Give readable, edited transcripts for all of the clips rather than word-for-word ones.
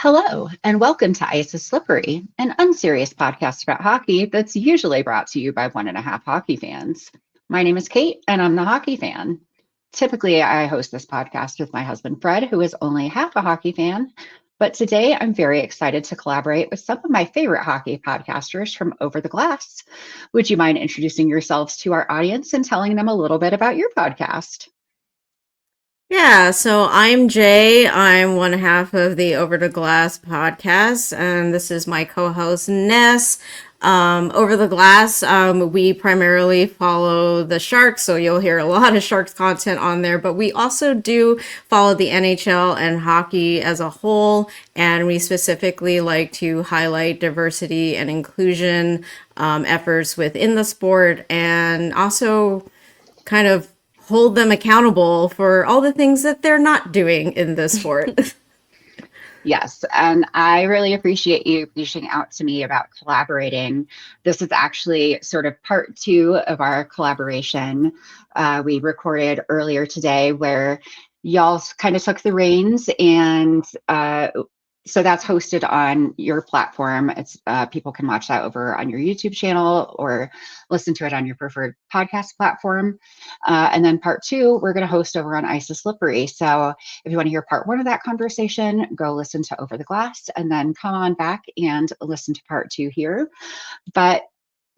Hello, and welcome to Ice is Slippery, an unserious podcast about hockey that's usually brought to you by one and a half hockey fans. My name is Kate, and I'm the hockey fan. Typically, I host this podcast with my husband, Fred, who is only half a hockey fan. But today, I'm very excited to collaborate with some of my favorite hockey podcasters from Over the Glass. Would you mind introducing yourselves to our audience and telling them a little bit about your podcast? Yeah, so I'm Jay. I'm one half of the Over the Glass podcast, and this is my co-host Ness. Over the Glass, we primarily follow the Sharks, so you'll hear a lot of Sharks content on there, but we also do follow the NHL and hockey as a whole, and we specifically like to highlight diversity and inclusion efforts within the sport, and also kind of hold them accountable for all the things that they're not doing in this sport. Yes, and I really appreciate you reaching out to me about collaborating. This is actually sort of part two of our collaboration. We recorded earlier today where y'all kind of took the reins, and so that's hosted on your platform. It's people can watch that over on your YouTube channel or listen to it on your preferred podcast platform. And then part two, we're going to host over on Ice is Slippery. So if you want to hear part one of that conversation, go listen to Over the Glass and then come on back and listen to part two here. But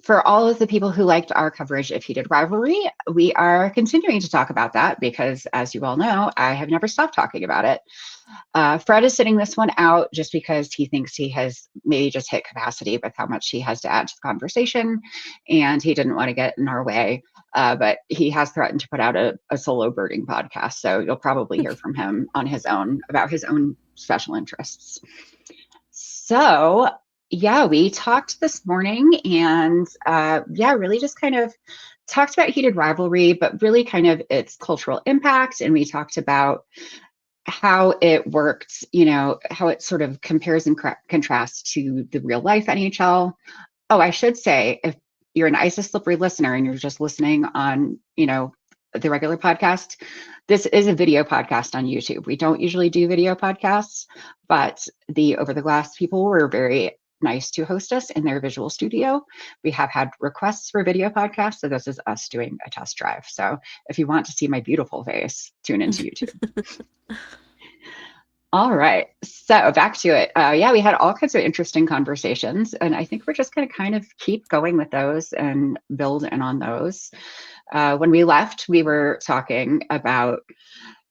for all of the people who liked our coverage of Heated Rivalry, we are continuing to talk about that because, as you all know, I have never stopped talking about it. Fred is sitting this one out just because he thinks he has maybe just hit capacity with how much he has to add to the conversation, and he didn't want to get in our way. But he has threatened to put out a solo birding podcast, so you'll probably hear from him on his own about his own special interests. So, yeah, we talked this morning and yeah, really just kind of talked about Heated Rivalry, but really kind of its cultural impact. And we talked about how it worked, how it sort of compares and contrasts to the real life NHL. Oh, I should say, if you're an Ice is Slippery listener and you're just listening on, the regular podcast, this is a video podcast on YouTube. We don't usually do video podcasts, but the Over the Glass people were very nice to host us in their visual studio. We have had requests for video podcasts, so this is us doing a test drive. So if you want to see my beautiful face, tune into YouTube. All right. So back to it. Yeah, we had all kinds of interesting conversations, and I think we're just going to kind of keep going with those and build in on those. When we left, we were talking about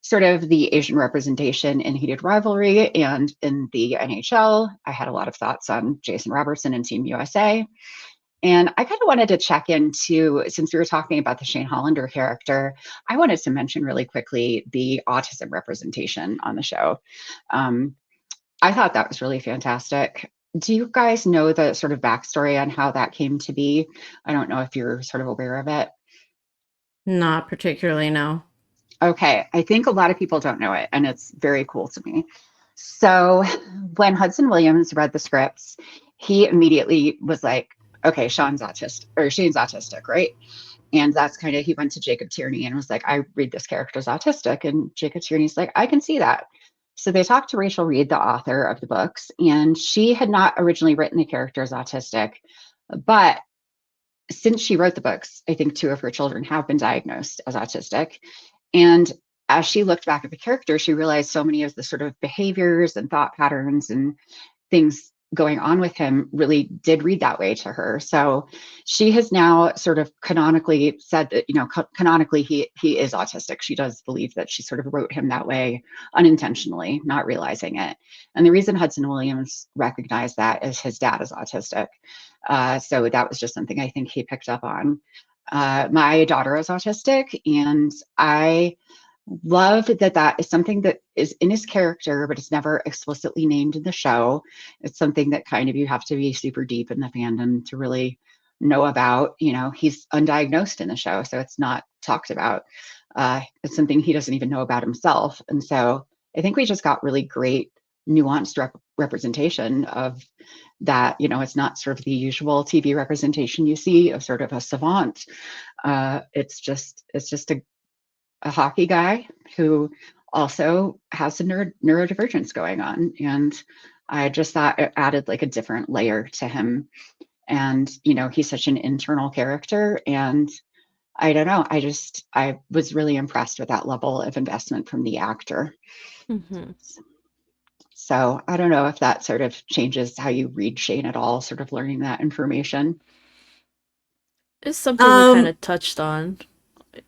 sort of the Asian representation in Heated Rivalry and in the NHL. I had a lot of thoughts on Jason Robertson and Team USA. And I kind of wanted to check into, since we were talking about the Shane Hollander character, I wanted to mention really quickly the autism representation on the show. Um, I thought that was really fantastic. Do you guys know the sort of backstory on how that came to be? I don't know if you're sort of aware of it. Not particularly, no. Okay, I think a lot of people don't know it, and it's very cool to me. So when Hudson Williams read the scripts, he immediately was like, okay, Shane's autistic, right? And that's kind of, he went to Jacob Tierney and was like, I read this character as autistic. And Jacob Tierney's like, I can see that. So they talked to Rachel Reed, the author of the books, and she had not originally written the character as autistic. But since she wrote the books, I think two of her children have been diagnosed as autistic. And as she looked back at the character, she realized so many of the sort of behaviors and thought patterns and things going on with him really did read that way to her. So she has now sort of canonically said that, canonically he is autistic. She does believe that she sort of wrote him that way unintentionally, not realizing it. And the reason Hudson Williams recognized that is his dad is autistic. So that was just something I think he picked up on. My daughter is autistic, and I love that that is something that is in his character, but it's never explicitly named in the show. It's something that kind of you have to be super deep in the fandom to really know about. He's undiagnosed in the show, so it's not talked about. It's something he doesn't even know about himself. And so I think we just got really great nuanced representation of that. It's not sort of the usual TV representation you see of sort of a savant. It's just a hockey guy who also has some neurodivergence going on. And I just thought it added like a different layer to him. And, he's such an internal character. And I don't know, I was really impressed with that level of investment from the actor. Mm-hmm. So I don't know if that sort of changes how you read Shane at all, sort of learning that information. It's something we kind Um, of touched on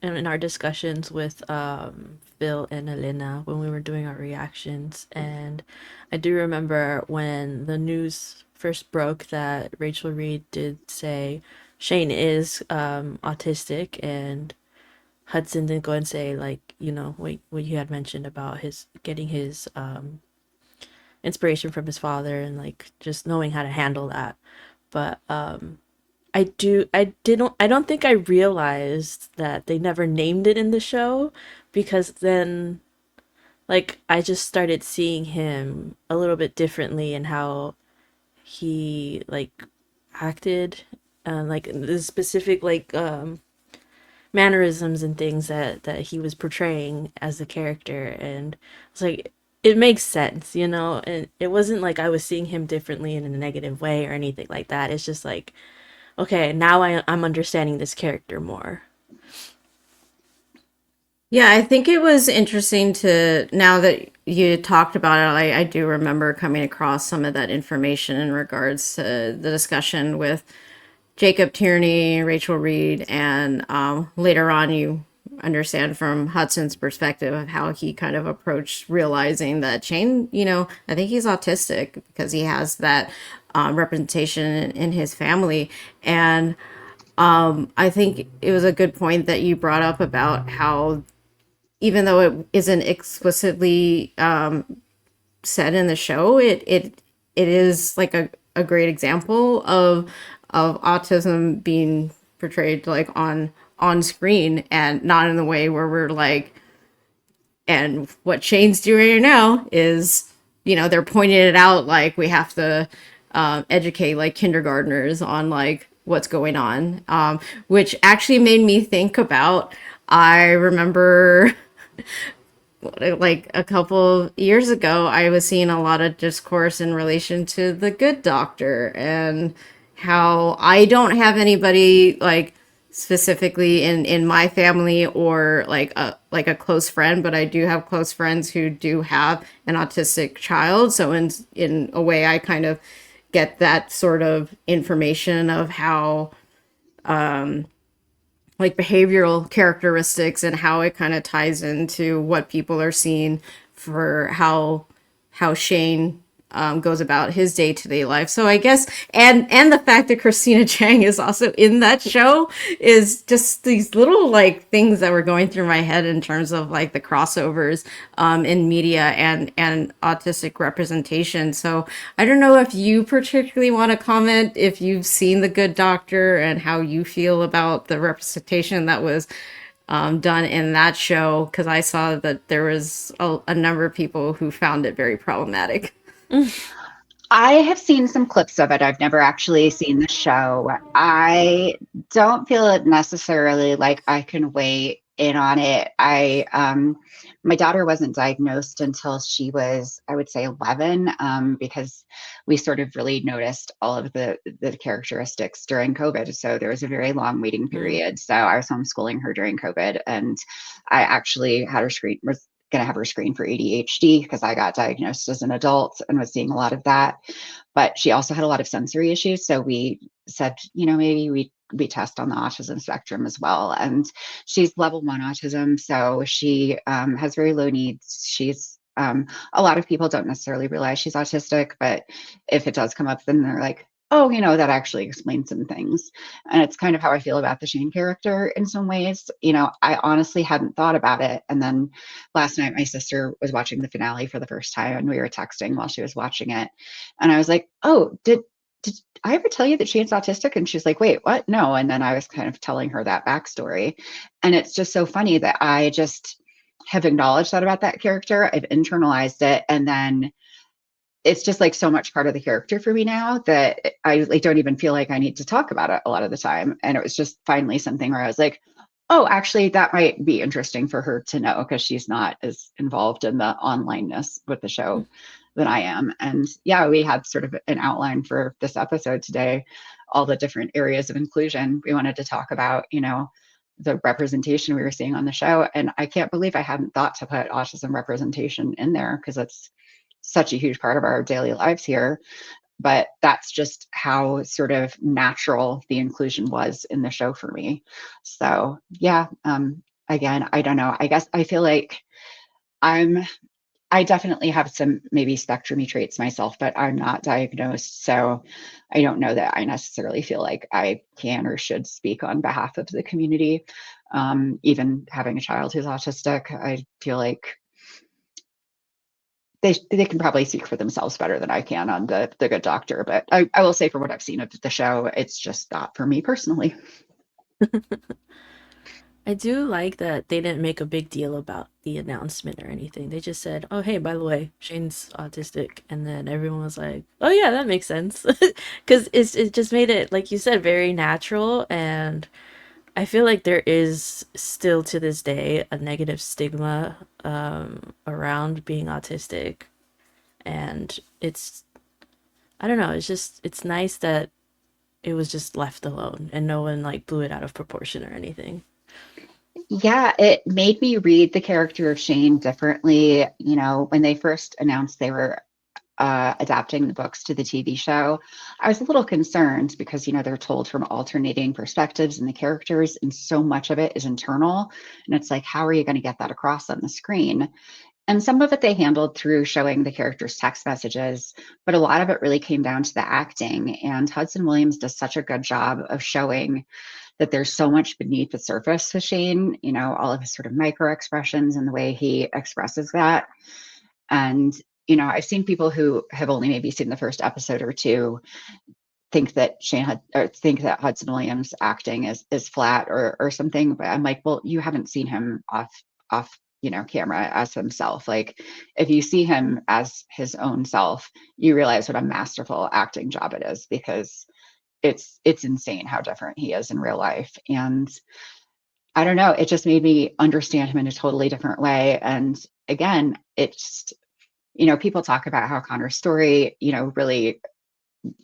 in our discussions with Phil and Elena when we were doing our reactions. And I do remember when the news first broke that Rachel Reed did say Shane is autistic, and Hudson did go and say, like, what you had mentioned about his getting his inspiration from his father and like just knowing how to handle that. But I don't think I realized that they never named it in the show, because then like I just started seeing him a little bit differently in how he like acted, like the specific like mannerisms and things that he was portraying as a character. And it's like it makes sense, and it wasn't like I was seeing him differently in a negative way or anything like that. It's just like, okay, now I'm understanding this character more. yeah, I think it was interesting to, now that you talked about it, I do remember coming across some of that information in regards to the discussion with Jacob Tierney, Rachel Reed, and later on you understand from Hudson's perspective of how he kind of approached realizing that Shane, I think he's autistic because he has that representation in his family. And I think it was a good point that you brought up about how, even though it isn't explicitly said in the show, it is like a great example of autism being portrayed like on screen, and not in the way where we're like, and what Shane's doing right now is, they're pointing it out like we have to educate like kindergartners on like what's going on, which actually made me think about, I remember like a couple years ago, I was seeing a lot of discourse in relation to the Good Doctor, and how I don't have anybody like specifically in my family or like a close friend, but I do have close friends who do have an autistic child. So in a way, I kind of get that sort of information of how like behavioral characteristics and how it kind of ties into what people are seeing for how Shane goes about his day-to-day life. So I guess, and the fact that Christina Chang is also in that show is just these little like things that were going through my head in terms of like the crossovers in media and autistic representation. So I don't know if you particularly want to comment if you've seen The Good Doctor and how you feel about the representation that was done in that show, because I saw that there was a number of people who found it very problematic. I have seen some clips of it. I've never actually seen the show. I don't feel it necessarily like I can weigh in on it. My daughter wasn't diagnosed until she was, I would say, 11, because we sort of really noticed all of the characteristics during COVID. So there was a very long waiting Mm. period. So I was homeschooling her during COVID, and I actually had her screen was going to have her screen for ADHD because I got diagnosed as an adult and was seeing a lot of that. But she also had a lot of sensory issues. So we said, maybe we test on the autism spectrum as well. And she's level 1 autism. So she has very low needs. She's a lot of people don't necessarily realize she's autistic, but if it does come up, then they're like, oh, that actually explains some things. And it's kind of how I feel about the Shane character in some ways. I honestly hadn't thought about it. And then last night, my sister was watching the finale for the first time, and we were texting while she was watching it. And I was like, oh, did I ever tell you that Shane's autistic? And she's like, wait, what? No. And then I was kind of telling her that backstory. And it's just so funny that I just have acknowledged that about that character. I've internalized it. And then it's just like so much part of the character for me now that I like don't even feel like I need to talk about it a lot of the time. And it was just finally something where I was like, oh, actually, that might be interesting for her to know because she's not as involved in the onlineness with the show than I am. And yeah, we had sort of an outline for this episode today, all the different areas of inclusion we wanted to talk about, the representation we were seeing on the show. And I can't believe I hadn't thought to put autism representation in there, because it's such a huge part of our daily lives here. But that's just how sort of natural the inclusion was in the show for me. So yeah, again, I don't know. I guess I feel like I definitely have some maybe spectrumy traits myself, but I'm not diagnosed. So I don't know that I necessarily feel like I can or should speak on behalf of the community. Even having a child who's autistic, I feel like they can probably speak for themselves better than I can on the Good Doctor. But I will say, for what I've seen of the show, it's just not for me personally. I do like that they didn't make a big deal about the announcement or anything. They just said, "Oh, hey, by the way, Shane's autistic," and then everyone was like, "Oh yeah, that makes sense," because it just made it, like you said, very natural. And I feel like there is still to this day a negative stigma around being autistic, and I don't know, it's nice that it was just left alone and no one like blew it out of proportion or anything. Yeah, it made me read the character of Shane differently. When they first announced they were adapting the books to the TV show, I was a little concerned because, they're told from alternating perspectives and the characters, and so much of it is internal. And it's like, how are you going to get that across on the screen? And some of it they handled through showing the characters' text messages, but a lot of it really came down to the acting. And Hudson Williams does such a good job of showing that there's so much beneath the surface with Shane, all of his sort of micro expressions and the way he expresses that. And, I've seen people who have only maybe seen the first episode or two think that think that Hudson Williams acting is flat or something. But I'm like, well, you haven't seen him off camera as himself. Like, if you see him as his own self, you realize what a masterful acting job it is, because it's insane how different he is in real life. And I don't know, it just made me understand him in a totally different way. And again, it's, people talk about how Connor's story, really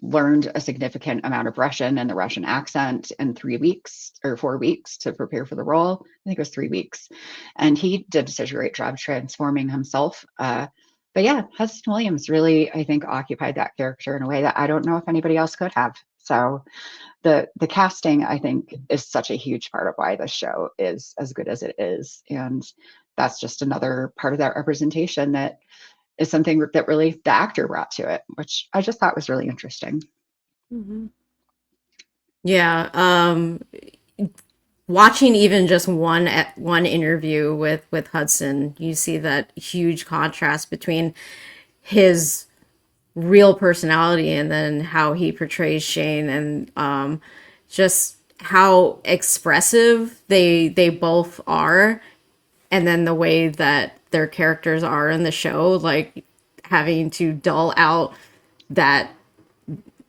learned a significant amount of Russian and the Russian accent in 3 weeks or 4 weeks to prepare for the role. I think it was 3 weeks. And he did such a great job transforming himself. But yeah, Hudson Williams really, I think, occupied that character in a way that I don't know if anybody else could have. So the casting, I think, is such a huge part of why the show is as good as it is. And that's just another part of that representation that is something that really the actor brought to it, which I just thought was really interesting. Mm-hmm. Yeah, watching even just one interview with Hudson, you see that huge contrast between his real personality and then how he portrays Shane, and just how expressive they both are, and then the way that their characters are in the show, like having to dull out that,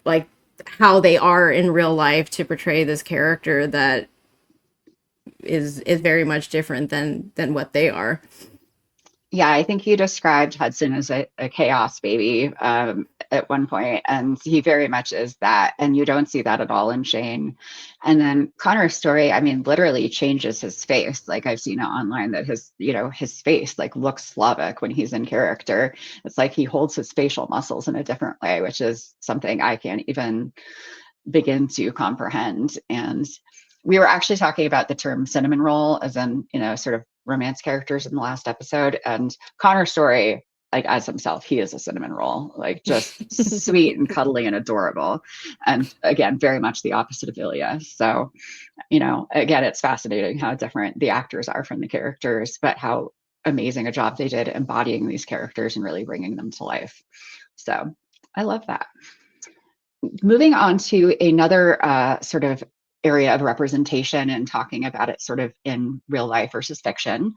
like how they are in real life to portray this character that is very much different than what they are. Yeah, I think you described Hudson as a chaos baby at one point, and he very much is that. And you don't see that at all in Shane. And then Connor's story, I mean, literally changes his face. Like, I've seen it online that his face like looks Slavic when he's in character. It's like he holds his facial muscles in a different way, which is something I can't even begin to comprehend. And we were actually talking about the term cinnamon roll, as in, sort of romance characters in the last episode. And Connor's story, like, as himself, he is a cinnamon roll, like just sweet and cuddly and adorable. And again, very much the opposite of Ilya. So, again, it's fascinating how different the actors are from the characters, but how amazing a job they did embodying these characters and really bringing them to life. So I love that. Moving on to another sort of area of representation and talking about it sort of in real life versus fiction,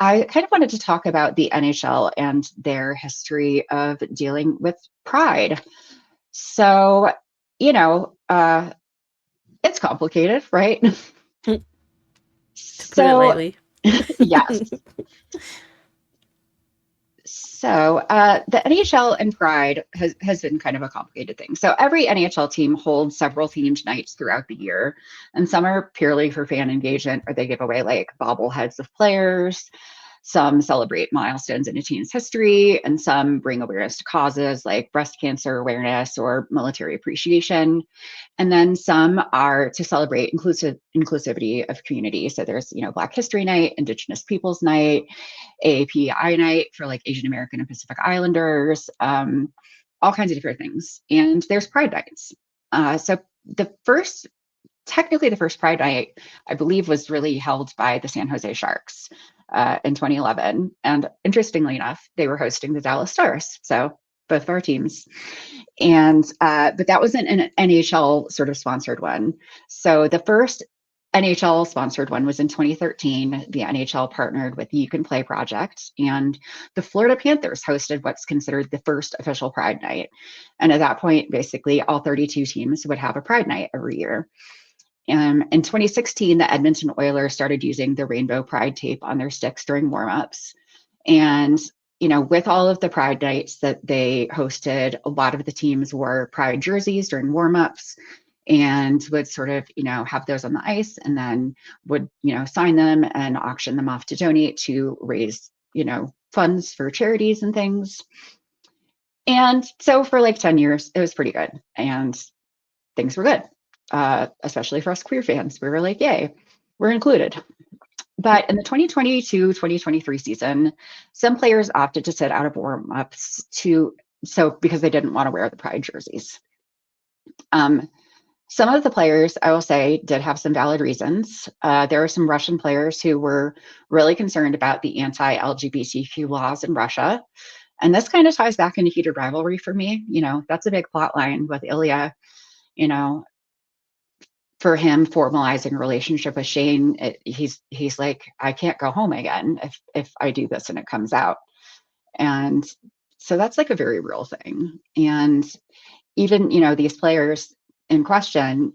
I kind of wanted to talk about the NHL and their history of dealing with pride. So, it's complicated, right? To put it So, lightly. yes. So the NHL and Pride has been kind of a complicated thing. So every NHL team holds several themed nights throughout the year, and some are purely for fan engagement, or they give away like bobbleheads of players. Some celebrate milestones in a team's history, and some bring awareness to causes like breast cancer awareness or military appreciation. And then some are to celebrate inclusivity of community. So there's, Black History Night, Indigenous Peoples Night, AAPI night for like Asian American and Pacific Islanders, all kinds of different things. And there's Pride nights. So the first, technically the first Pride night, I believe, was really held by the San Jose Sharks in 2011. And interestingly enough, they were hosting the Dallas Stars. So both of our teams. And but that wasn't an NHL sort of sponsored one. So the first NHL sponsored one was in 2013. The NHL partnered with the You Can Play Project, and the Florida Panthers hosted what's considered the first official Pride Night. And at that point, basically all 32 teams would have a Pride Night every year. In 2016, the Edmonton Oilers started using the Rainbow Pride tape on their sticks during warmups. And with all of the Pride nights that they hosted, a lot of the teams wore Pride jerseys during warmups and would sort of, have those on the ice, and then would, sign them and auction them off to donate to raise, funds for charities and things. And so for like 10 years, it was pretty good and things were good, especially for us queer fans. We were like, yay, we're included. But in the 2022-2023 season, some players opted to sit out of warm-ups because they didn't want to wear the Pride jerseys. Some of the players, I will say, did have some valid reasons. There were some Russian players who were really concerned about the anti-LGBTQ laws in Russia. And this kind of ties back into Heated Rivalry for me. That's a big plot line with Ilya, for him formalizing a relationship with Shane. He's like, I can't go home again if I do this and it comes out. And so that's like a very real thing. And even, these players in question,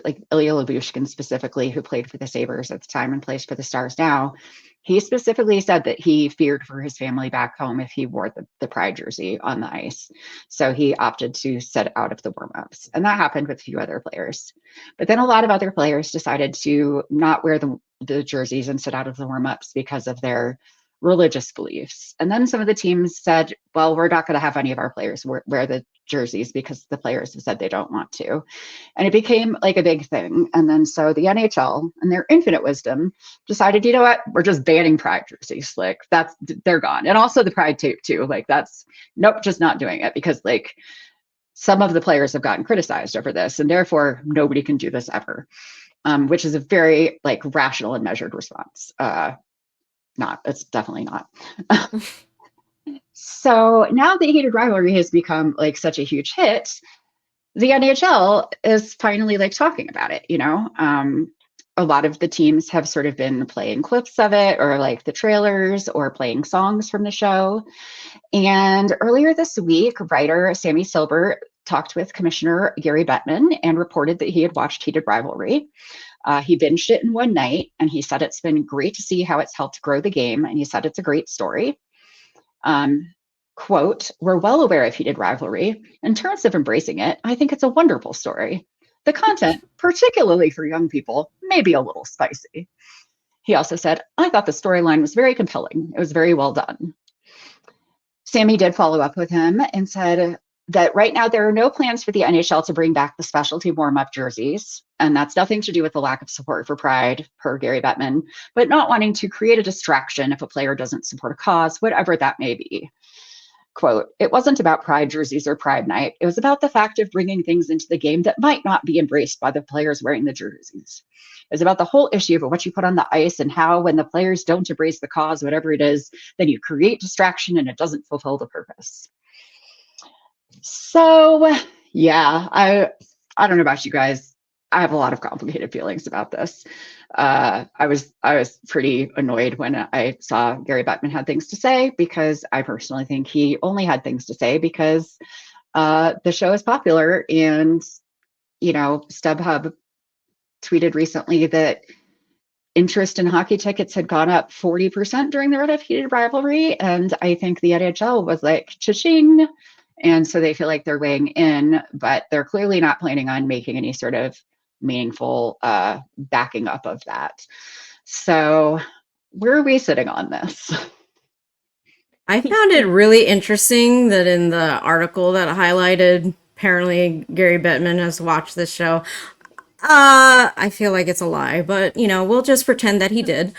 like Ilya Labushkin specifically, who played for the Sabres at the time and plays for the Stars now, he specifically said that he feared for his family back home if he wore the Pride jersey on the ice. So he opted to sit out of the warmups. And that happened with a few other players. But then a lot of other players decided to not wear the jerseys and sit out of the warmups because of their religious beliefs. And then some of the teams said, well, we're not going to have any of our players wear the jerseys because the players have said they don't want to. And it became like a big thing. And then so the NHL, in their infinite wisdom, decided, you know what, we're just banning Pride jerseys. Like they're gone. And also the Pride tape too. Like nope, just not doing it, because like some of the players have gotten criticized over this, and therefore nobody can do this ever, which is a very like rational and measured response. It's definitely not. So now that Heated Rivalry has become like such a huge hit, the NHL is finally like talking about it. A lot of the teams have sort of been playing clips of it, or like the trailers, or playing songs from the show. And earlier this week, writer Sammy Silver talked with Commissioner Gary Bettman and reported that he had watched Heated Rivalry. He binged it in one night, and he said it's been great to see how it's helped grow the game, and he said it's a great story. Quote, we're well aware of Heated Rivalry. In terms of embracing it, I think it's a wonderful story. The content, particularly for young people, may be a little spicy. He also said, I thought the storyline was very compelling. It was very well done. Sammy did follow up with him and said that right now there are no plans for the NHL to bring back the specialty warm-up jerseys. And that's nothing to do with the lack of support for Pride, per Gary Bettman, but not wanting to create a distraction if a player doesn't support a cause, whatever that may be. Quote, it wasn't about Pride jerseys or Pride night. It was about the fact of bringing things into the game that might not be embraced by the players wearing the jerseys. It's about the whole issue of what you put on the ice, and how when the players don't embrace the cause, whatever it is, then you create distraction and it doesn't fulfill the purpose. So yeah, I don't know about you guys. I have a lot of complicated feelings about this. I was pretty annoyed when I saw Gary Bettman had things to say, because I personally think he only had things to say because the show is popular. And StubHub tweeted recently that interest in hockey tickets had gone up 40% during the run of Heated Rivalry. And I think the NHL was like, cha-ching. And so they feel like they're weighing in, but they're clearly not planning on making any sort of meaningful backing up of that. So where are we sitting on this? I found it really interesting that in the article that highlighted, apparently Gary Bettman has watched this show. I feel like it's a lie, but we'll just pretend that he did.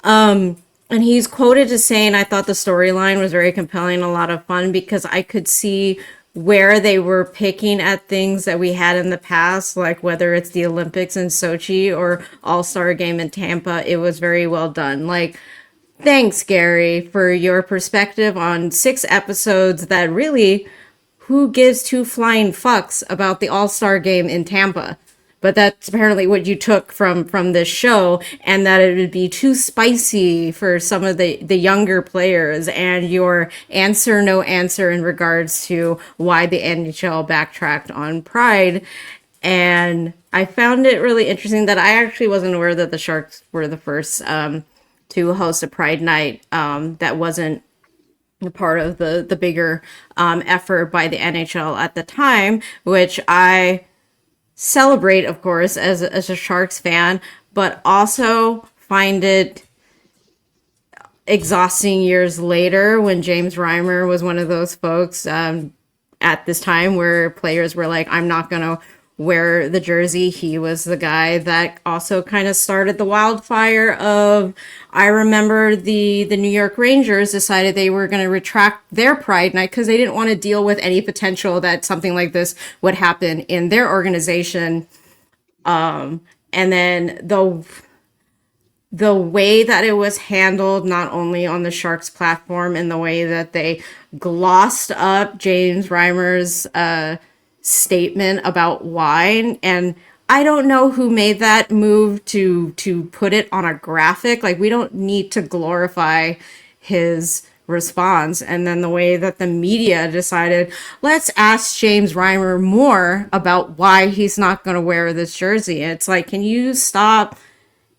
And he's quoted as saying, I thought the storyline was very compelling, a lot of fun, because I could see where they were picking at things that we had in the past, like whether it's the Olympics in Sochi or All-Star Game in Tampa. It was very well done. Like, thanks, Gary, for your perspective on 6 episodes that really, who gives two flying fucks about the All-Star Game in Tampa? But that's apparently what you took from this show, and that it would be too spicy for some of the younger players, and your answer no answer in regards to why the NHL backtracked on Pride. And I found it really interesting that I actually wasn't aware that the Sharks were the first to host a Pride night that wasn't a part of the bigger effort by the NHL at the time, which I celebrate, of course, as a Sharks fan, but also find it exhausting years later when James Reimer was one of those folks at this time where players were like, I'm not going to wear the jersey. He was the guy that also kind of started the wildfire of, I remember the New York Rangers decided they were going to retract their Pride night because they didn't want to deal with any potential that something like this would happen in their organization. And then the way that it was handled, not only on the Sharks platform, and the way that they glossed up James Reimer's statement about wine. And I don't know who made that move to put it on a graphic. Like, we don't need to glorify his response. And then the way that the media decided, let's ask James Reimer more about why he's not going to wear this jersey. It's like, can you stop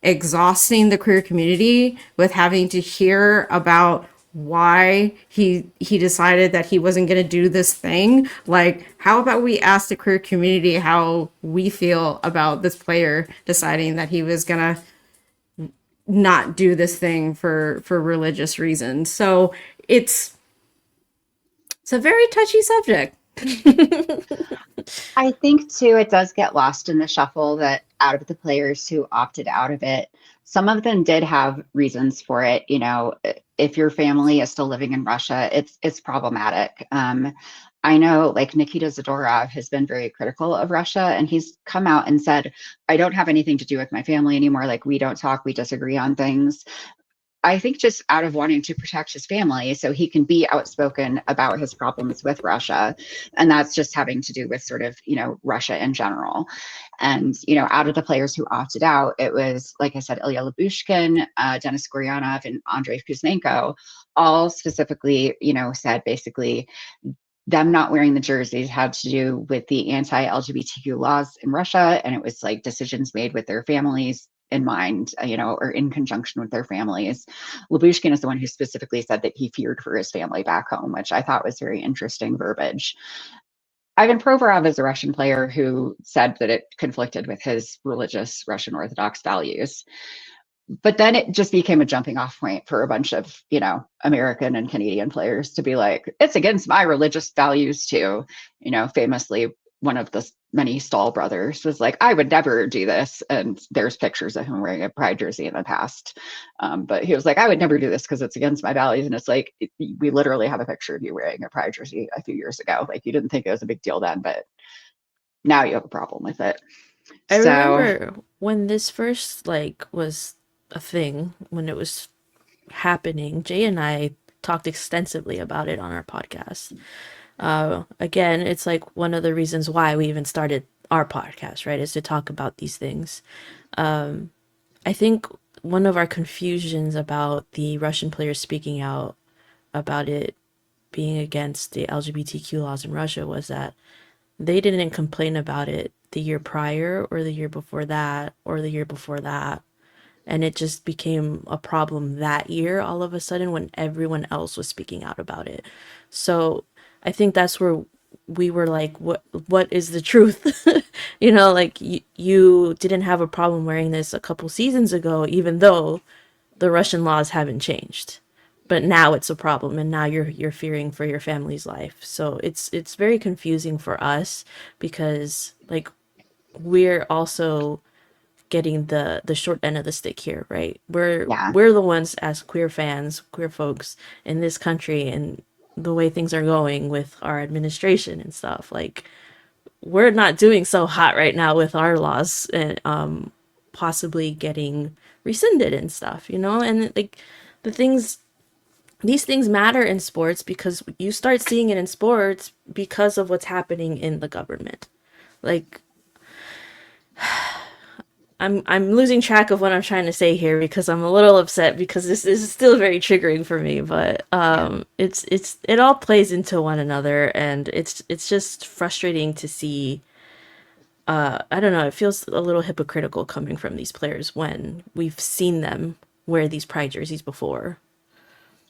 exhausting the queer community with having to hear about why he decided that he wasn't going to do this thing? Like, how about we ask the queer community how we feel about this player deciding that he was going to not do this thing for religious reasons? So it's a very touchy subject. I think too, it does get lost in the shuffle that out of the players who opted out of it, some of them did have reasons for it. You know, if your family is still living in Russia, it's problematic. I know like Nikita Zadorov has been very critical of Russia, and he's come out and said, I don't have anything to do with my family anymore. Like, we don't talk, we disagree on things. I think just out of wanting to protect his family so he can be outspoken about his problems with Russia. And that's just having to do with sort of, Russia in general. And, out of the players who opted out, it was, like I said, Ilya Lyubushkin, Denis Gurianov, and Andrei Kuzmenko, all specifically, said basically them not wearing the jerseys had to do with the anti-LGBTQ laws in Russia. And it was like decisions made with their families in mind, or in conjunction with their families. Lyubushkin is the one who specifically said that he feared for his family back home, which I thought was very interesting verbiage. Ivan Provorov is a Russian player who said that it conflicted with his religious Russian Orthodox values. But then it just became a jumping off point for a bunch of, American and Canadian players to be like, it's against my religious values too. Famously, one of the many Stahl brothers was like, I would never do this. And there's pictures of him wearing a Pride jersey in the past. But he was like, I would never do this because it's against my values. And it's like, we literally have a picture of you wearing a Pride jersey a few years ago. Like, you didn't think it was a big deal then, but now you have a problem with it. I So, remember when this first was a thing, when it was happening, Jay and I talked extensively about it on our podcast. Again, it's like one of the reasons why we even started our podcast, right? Is to talk about these things. I think one of our confusions about the Russian players speaking out about it being against the LGBTQ laws in Russia was that they didn't complain about it the year prior or the year before that or the year before that. and it just became a problem that year all of a sudden when everyone else was speaking out about it. So I think that's where we were like, what is the truth? You know, like you didn't have a problem wearing this a couple seasons ago, even though the Russian laws haven't changed. But now it's a problem, and now you're fearing for your family's life. So it's very confusing for us because like we're also getting the short end of the stick here, right? Yeah. We're the ones as queer fans, queer folks in this country, and the way things are going with our administration and stuff. Like we're not doing so hot right now with our laws and possibly getting rescinded and stuff, you know? And like the things these things matter in sports because you start seeing it in sports because of what's happening in the government. Like I'm losing track of what I'm trying to say here because I'm a little upset because this is still very triggering for me, but Yeah. it all plays into one another, and it's just frustrating to see. I don't know, it feels a little hypocritical coming from these players when we've seen them wear these pride jerseys before.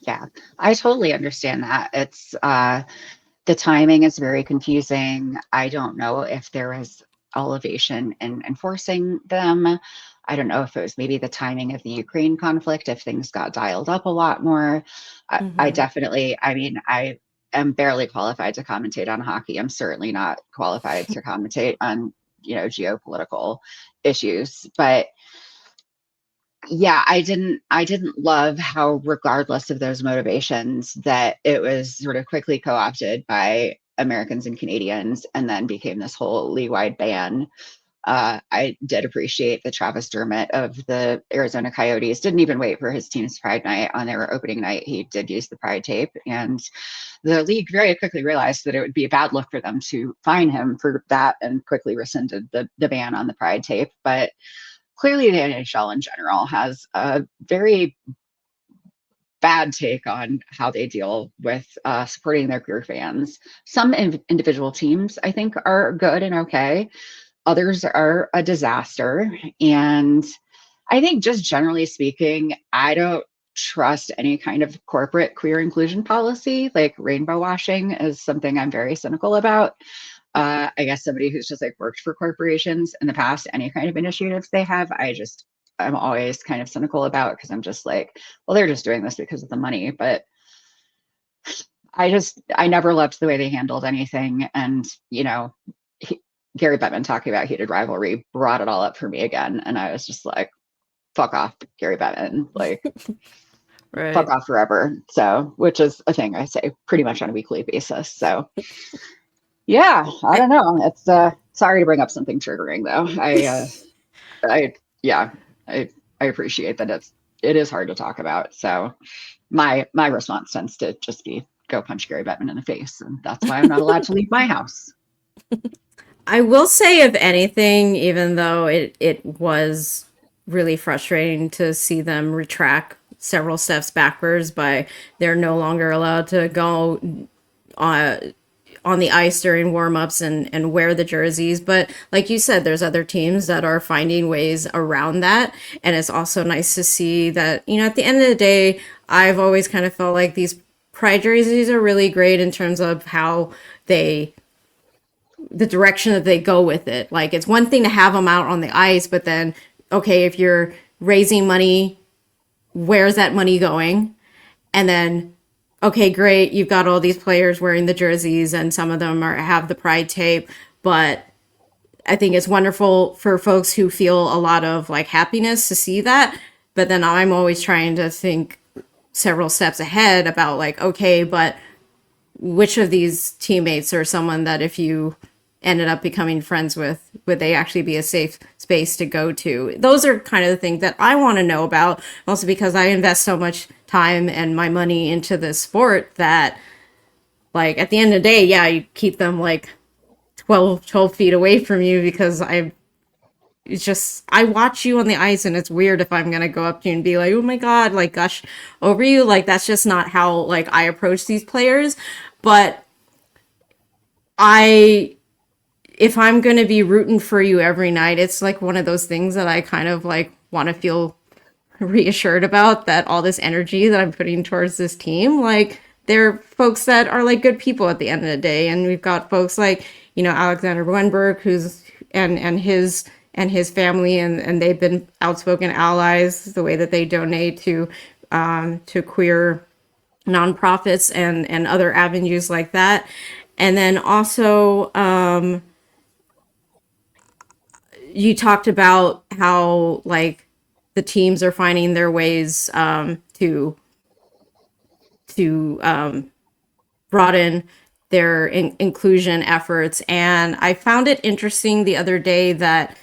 Yeah. I totally understand that. It's the timing is very confusing. I don't know if there was elevation in enforcing them. I don't know if it was maybe the timing of the Ukraine conflict, if things got dialed up a lot more. I Hmm. definitely, I mean, I am barely qualified to commentate on hockey. I'm certainly not qualified to commentate on, geopolitical issues. But yeah, I didn't love how regardless of those motivations that it was sort of quickly co-opted by Americans and Canadians and then became this whole league-wide ban. I did appreciate that Travis Dermott of the Arizona Coyotes didn't even wait for his team's Pride night on their opening night. He did use the Pride tape, and the league very quickly realized that it would be a bad look for them to fine him for that and quickly rescinded the ban on the Pride tape. But clearly the NHL in general has a very bad take on how they deal with supporting their queer fans. Some individual teams, I think, are good and okay. Others are a disaster. And I think, just generally speaking, I don't trust any kind of corporate queer inclusion policy. Like rainbow washing is something I'm very cynical about. I guess somebody who's just like worked for corporations in the past, any kind of initiatives they have, I'm always kind of cynical about because I'm just like, well, they're just doing this because of the money. But I never loved the way they handled anything. And, he, Gary Bettman talking about heated rivalry brought it all up for me again. And I was just like, fuck off, Gary Bettman. Like, fuck Right. off forever. So, which is a thing I say pretty much on a weekly basis. So, yeah, I I, don't know. It's sorry to bring up something triggering though. I yeah, I I appreciate that it is hard to talk about. So my response tends to just be go punch Gary Bettman in the face, and that's why I'm not allowed to leave my house. I will say, if anything, even though it was really frustrating to see them retract several steps backwards, by they're no longer allowed to go uh, on the ice during warm-ups and wear the jerseys. But like you said, there's other teams that are finding ways around that. And it's also nice to see that, at the end of the day, I've always kind of felt like these pride jerseys are really great in terms of how they the direction that they go with it. Like, it's one thing to have them out on the ice, but then, okay, if you're raising money, where's that money going? And then, okay, great, you've got all these players wearing the jerseys, and some of them have the pride tape, but I think it's wonderful for folks who feel a lot of like happiness to see that. But then I'm always trying to think several steps ahead about like, okay, but which of these teammates or someone that if you ended up becoming friends with, would they actually be a safe space to go to? Those are kind of the things that I want to know about, also because I invest so much time and my money into this sport that, like, at the end of the day, yeah, you keep them like 12 feet away from you because it's just, I watch you on the ice and it's weird if I'm gonna go up to you and be like, oh my god, like gush over you. Like, that's just not how like I approach these players. But I if I'm going to be rooting for you every night, it's like one of those things that I kind of like want to feel reassured about that all this energy that I'm putting towards this team, like they're folks that are like good people at the end of the day. And we've got folks like, Alexander Wenberg, who's and his family, and they've been outspoken allies, the way that they donate to queer nonprofits and other avenues like that. And then also, you talked about how like the teams are finding their ways to broaden their inclusion efforts. And I found it interesting the other day that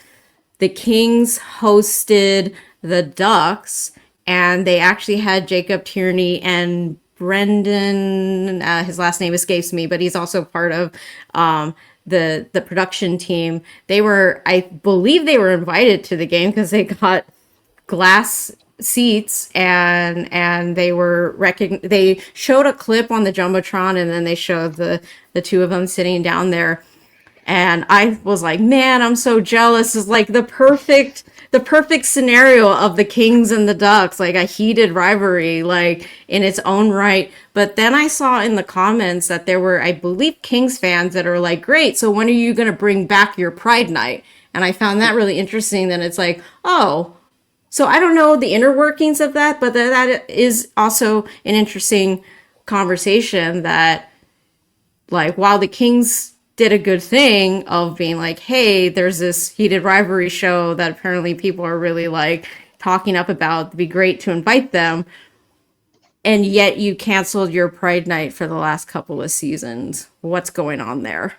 the Kings hosted the Ducks, and they actually had Jacob Tierney and Brendan. His last name escapes me, but he's also part of the production team. They were, I believe, they were invited to the game because they got glass seats, and they showed a clip on the jumbotron, and then they showed the two of them sitting down there, and I was like, man, I'm so jealous. It's like the perfect scenario of the Kings and the Ducks, like a heated rivalry, like in its own right. But then I saw in the comments that there were, I believe, Kings fans that are like, great, so when are you going to bring back your Pride Night? And I found that really interesting. That it's like, oh, so I don't know the inner workings of that, but that is also an interesting conversation that, like, while the Kings did a good thing of being like, hey, there's this heated rivalry show that apparently people are really like talking up about, it'd be great to invite them. And yet you canceled your Pride Night for the last couple of seasons. What's going on there?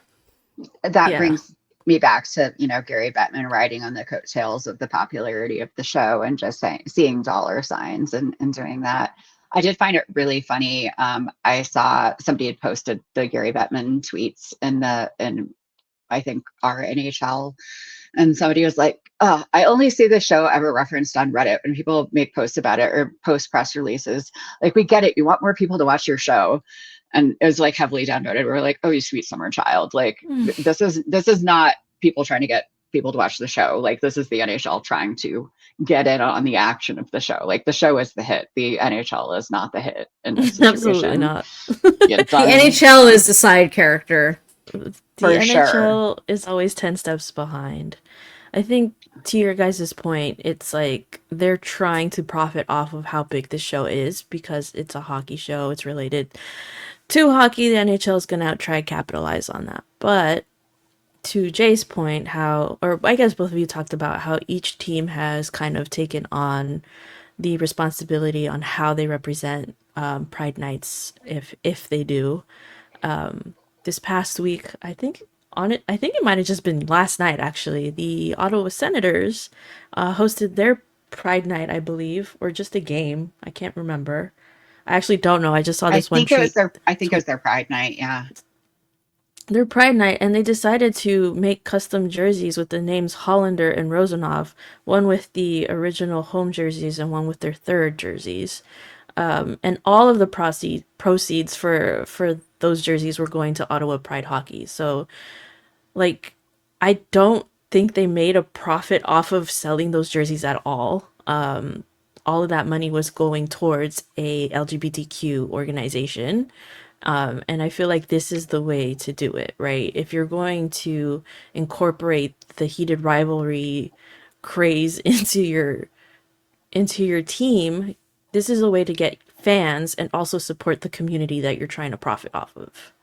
That Yeah. brings me back to, Gary Bettman riding on the coattails of the popularity of the show and just seeing dollar signs and doing that. I did find it really funny. I saw somebody had posted the Gary Bettman tweets in I think our NHL, and somebody was like, "Oh, I only see this show ever referenced on Reddit when people make posts about it or post press releases. Like, we get it. You want more people to watch your show." And it was like heavily downvoted. We were like, "Oh, you sweet summer child." Like, this is not people trying to get people to watch the show. Like, this is the NHL trying to get in on the action of the show. Like, the show is the hit. The NHL is not the hit in this Absolutely situation. not. Yeah, The done NHL is the side character. The for sure. NHL is always 10 steps behind. I think, to your guys' point, it's like they're trying to profit off of how big this show is because it's a hockey show. It's related to hockey. The NHL is going to try to capitalize on that. But to Jay's point, or I guess both of you talked about how each team has kind of taken on the responsibility on how they represent Pride Nights, if they do. This past week, I think it might have just been last night actually. The Ottawa Senators hosted their Pride Night, I believe, or just a game. I can't remember. I actually don't know. I just saw I this one think it was tweet. their. I think it was their Pride Night. Yeah. Their Pride Night, and they decided to make custom jerseys with the names Hollander and Rosanov, one with the original home jerseys and one with their third jerseys. And all of the proceeds for those jerseys were going to Ottawa Pride Hockey. So, like, I don't think they made a profit off of selling those jerseys at all. All of that money was going towards a LGBTQ organization. And I feel like this is the way to do it, right? If you're going to incorporate the heated rivalry craze into your team, this is a way to get fans and also support the community that you're trying to profit off of.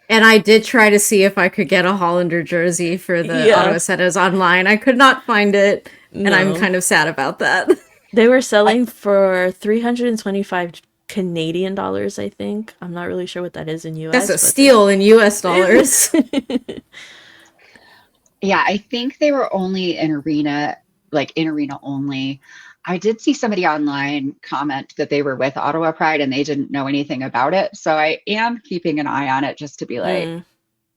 And I did try to see if I could get a Hollander jersey for the Yeah. Ottawa Senators online. I could not find it, and I'm No. kind of sad about that. They were selling for 325 Canadian dollars, I think. I'm not really sure what that is in US, That's a but steal in US dollars. Yeah, I think they were only in arena, like in arena only. I did see somebody online comment that they were with Ottawa Pride and they didn't know anything about it. So I am keeping an eye on it just to be like, Mm.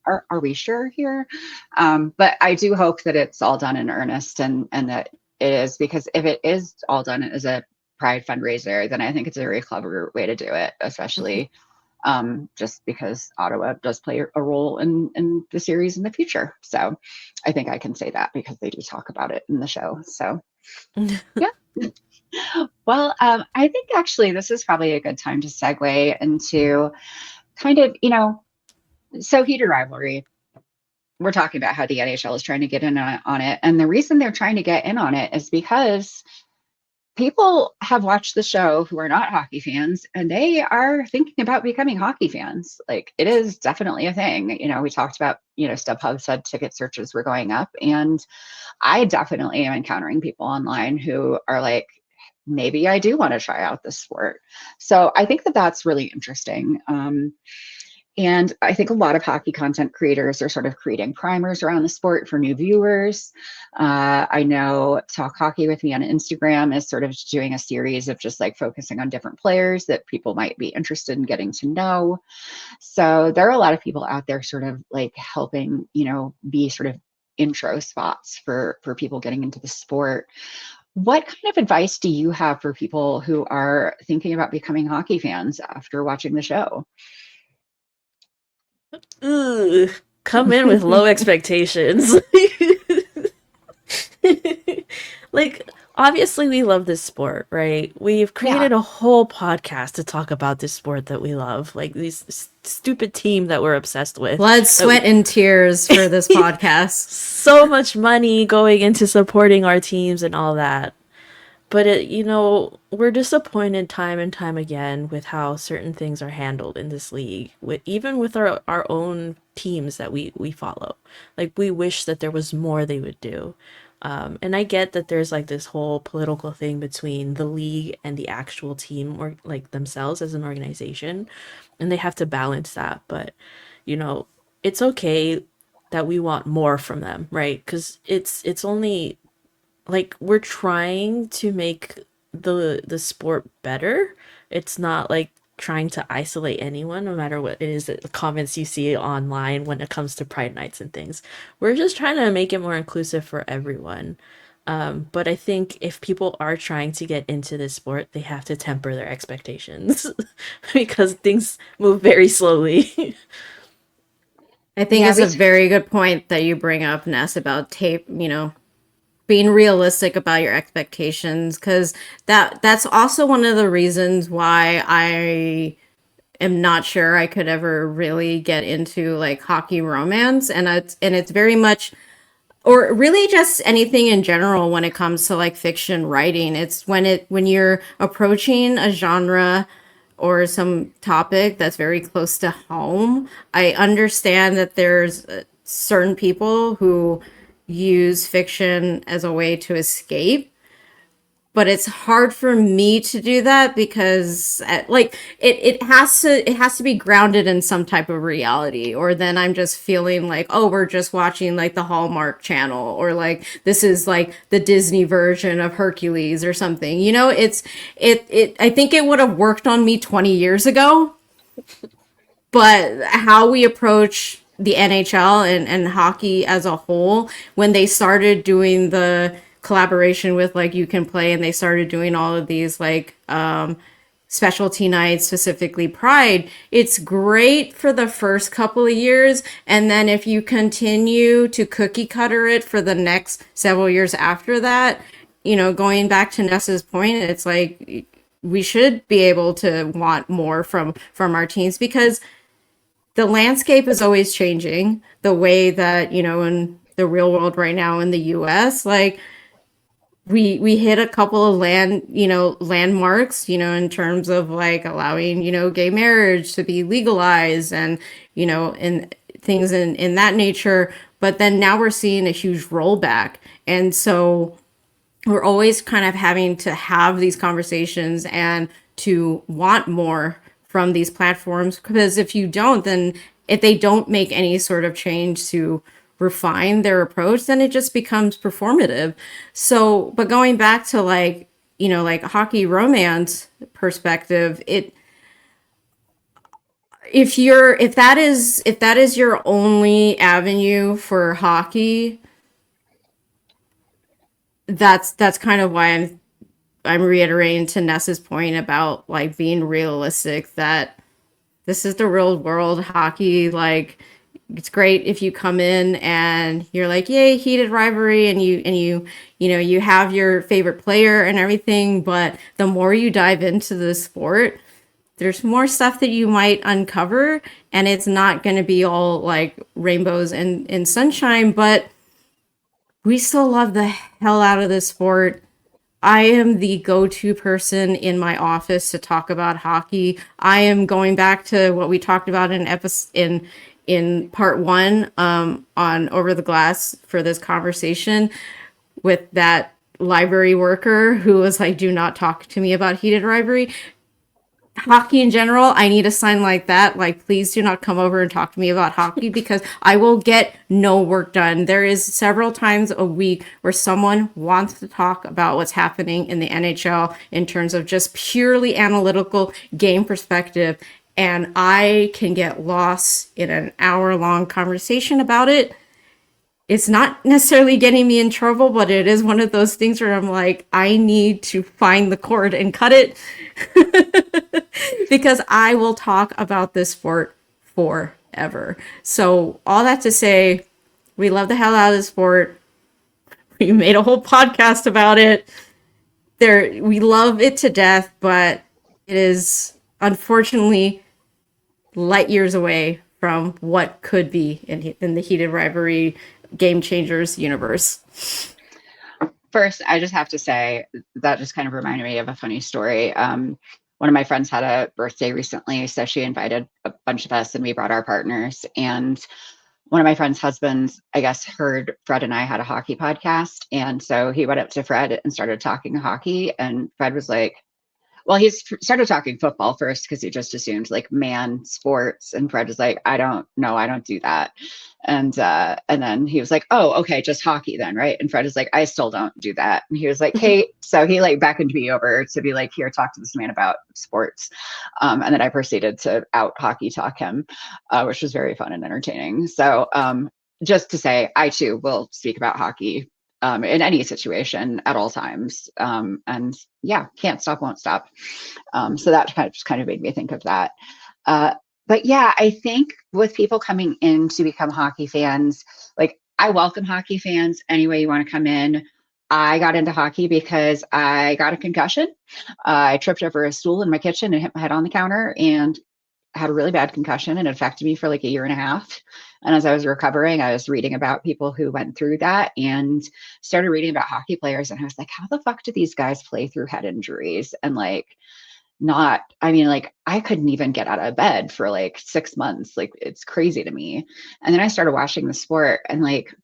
are we sure here? But I do hope that it's all done in earnest and that it is, because if it is all done as a Pride fundraiser, then I think it's a very clever way to do it, especially just because Ottawa does play a role in the series in the future. So I think I can say that because they do talk about it in the show. So yeah. Well, I think actually this is probably a good time to segue into kind of, so Heated Rivalry. We're talking about how the NHL is trying to get in on it. And the reason they're trying to get in on it is because people have watched the show who are not hockey fans and they are thinking about becoming hockey fans. Like it is definitely a thing. We talked about, StubHub said ticket searches were going up. And I definitely am encountering people online who are like, maybe I do want to try out this sport. So I think that that's really interesting. And I think a lot of hockey content creators are sort of creating primers around the sport for new viewers. I know Talk Hockey with Me on Instagram is sort of doing a series of just like focusing on different players that people might be interested in getting to know. So there are a lot of people out there sort of like helping, be sort of intro spots for people getting into the sport. What kind of advice do you have for people who are thinking about becoming hockey fans after watching the show? Ugh, come in with low expectations. Like, obviously, we love this sport, right? We've Yeah. created a whole podcast to talk about this sport that we love, like this stupid team that we're obsessed with. Blood, sweat, and tears for this podcast. So much money going into supporting our teams and all that. But we're disappointed time and time again with how certain things are handled in this league, with even with our own teams that we follow. Like we wish that there was more they would do. And I get that there's like this whole political thing between the league and the actual team or like themselves as an organization, and they have to balance that. But you know, it's okay that we want more from them, right? Because it's only like we're trying to make the sport better. It's not like trying to isolate anyone, no matter what it is that the comments you see online when it comes to Pride Nights and things. We're just trying to make it more inclusive for everyone. But I think if people are trying to get into this sport, they have to temper their expectations because things move very slowly. I think Yeah, it's a very good point that you bring up, Ness, about being realistic about your expectations, because that's also one of the reasons why I am not sure I could ever really get into like hockey romance, and it's very much, or really just anything in general when it comes to like fiction writing. It's when you're approaching a genre or some topic that's very close to home. I understand that there's certain people who use fiction as a way to escape, but it's hard for me to do that because like it has to be grounded in some type of reality, or then I'm just feeling like, oh, we're just watching like the Hallmark channel, or like this is like the Disney version of Hercules or something. It I think it would have worked on me 20 years ago, but how we approach the NHL and hockey as a whole, when they started doing the collaboration with like You Can Play, and they started doing all of these like specialty nights, specifically Pride, it's great for the first couple of years. And then if you continue to cookie cutter it for the next several years after that, going back to Nessa's point, it's like we should be able to want more from our teams, because the landscape is always changing. The way that, in the real world right now in the US, like we hit a couple of landmarks, in terms of like allowing, gay marriage to be legalized, and things in that nature. But then now we're seeing a huge rollback. And so we're always kind of having to have these conversations and to want more from these platforms, because if you don't, then if they don't make any sort of change to refine their approach, then it just becomes performative. So, but going back to like, like hockey romance perspective, if that is your only avenue for hockey, that's kind of why I'm reiterating to Nessa's point about like being realistic, that this is the real world. Hockey, like, it's great if you come in and you're like, yay, heated rivalry, and you have your favorite player and everything, but the more you dive into the sport, there's more stuff that you might uncover, and it's not going to be all like rainbows and sunshine, but we still love the hell out of this sport. I am the go-to person in my office to talk about hockey. I am going back to what we talked about in part one on Over the Glass for this conversation with that library worker who was like, "Do not talk to me about heated rivalry." Hockey in general, I need a sign like that. Like, please do not come over and talk to me about hockey because I will get no work done. There is several times a week where someone wants to talk about what's happening in the NHL in terms of just purely analytical game perspective. And I can get lost in an hour-long conversation about it. It's not necessarily getting me in trouble, but it is one of those things where I'm like, I need to find the cord and cut it because I will talk about this sport forever. So all that to say, we love the hell out of the sport. We made a whole podcast about it. We love it to death, but it is unfortunately light years away from what could be in the heated rivalry game changers universe. First, I just have to say that just kind of reminded me of a funny story. One of my friends had a birthday recently, so she invited a bunch of us and we brought our partners. And one of my friend's husbands, I guess, heard Fred and I had a hockey podcast. And so he went up to Fred and started talking hockey. And Fred was like, well, he started talking football first because he just assumed like man sports, and Fred was like, I don't know, I don't do that, and then he was like, oh, okay, just hockey then, right? And Fred is like, I still don't do that, and he was like, hey, so he like beckoned me over to be like, here, talk to this man about sports, and then I proceeded to out hockey talk him, which was very fun and entertaining. So just to say, I too will speak about hockey in any situation at all times. And yeah, can't stop, won't stop. So that kind of made me think of that. But yeah, I think with people coming in to become hockey fans, like I welcome hockey fans any way you want to come in. I got into hockey because I got a concussion. I tripped over a stool in my kitchen and hit my head on the counter and had a really bad concussion, and it affected me for like a year and a half. And as I was recovering, I was reading about people who went through that and started reading about hockey players. And I was like, how the fuck do these guys play through head injuries? And like, I mean, like, I couldn't even get out of bed for like 6 months. Like, it's crazy to me. And then I started watching the sport, and like,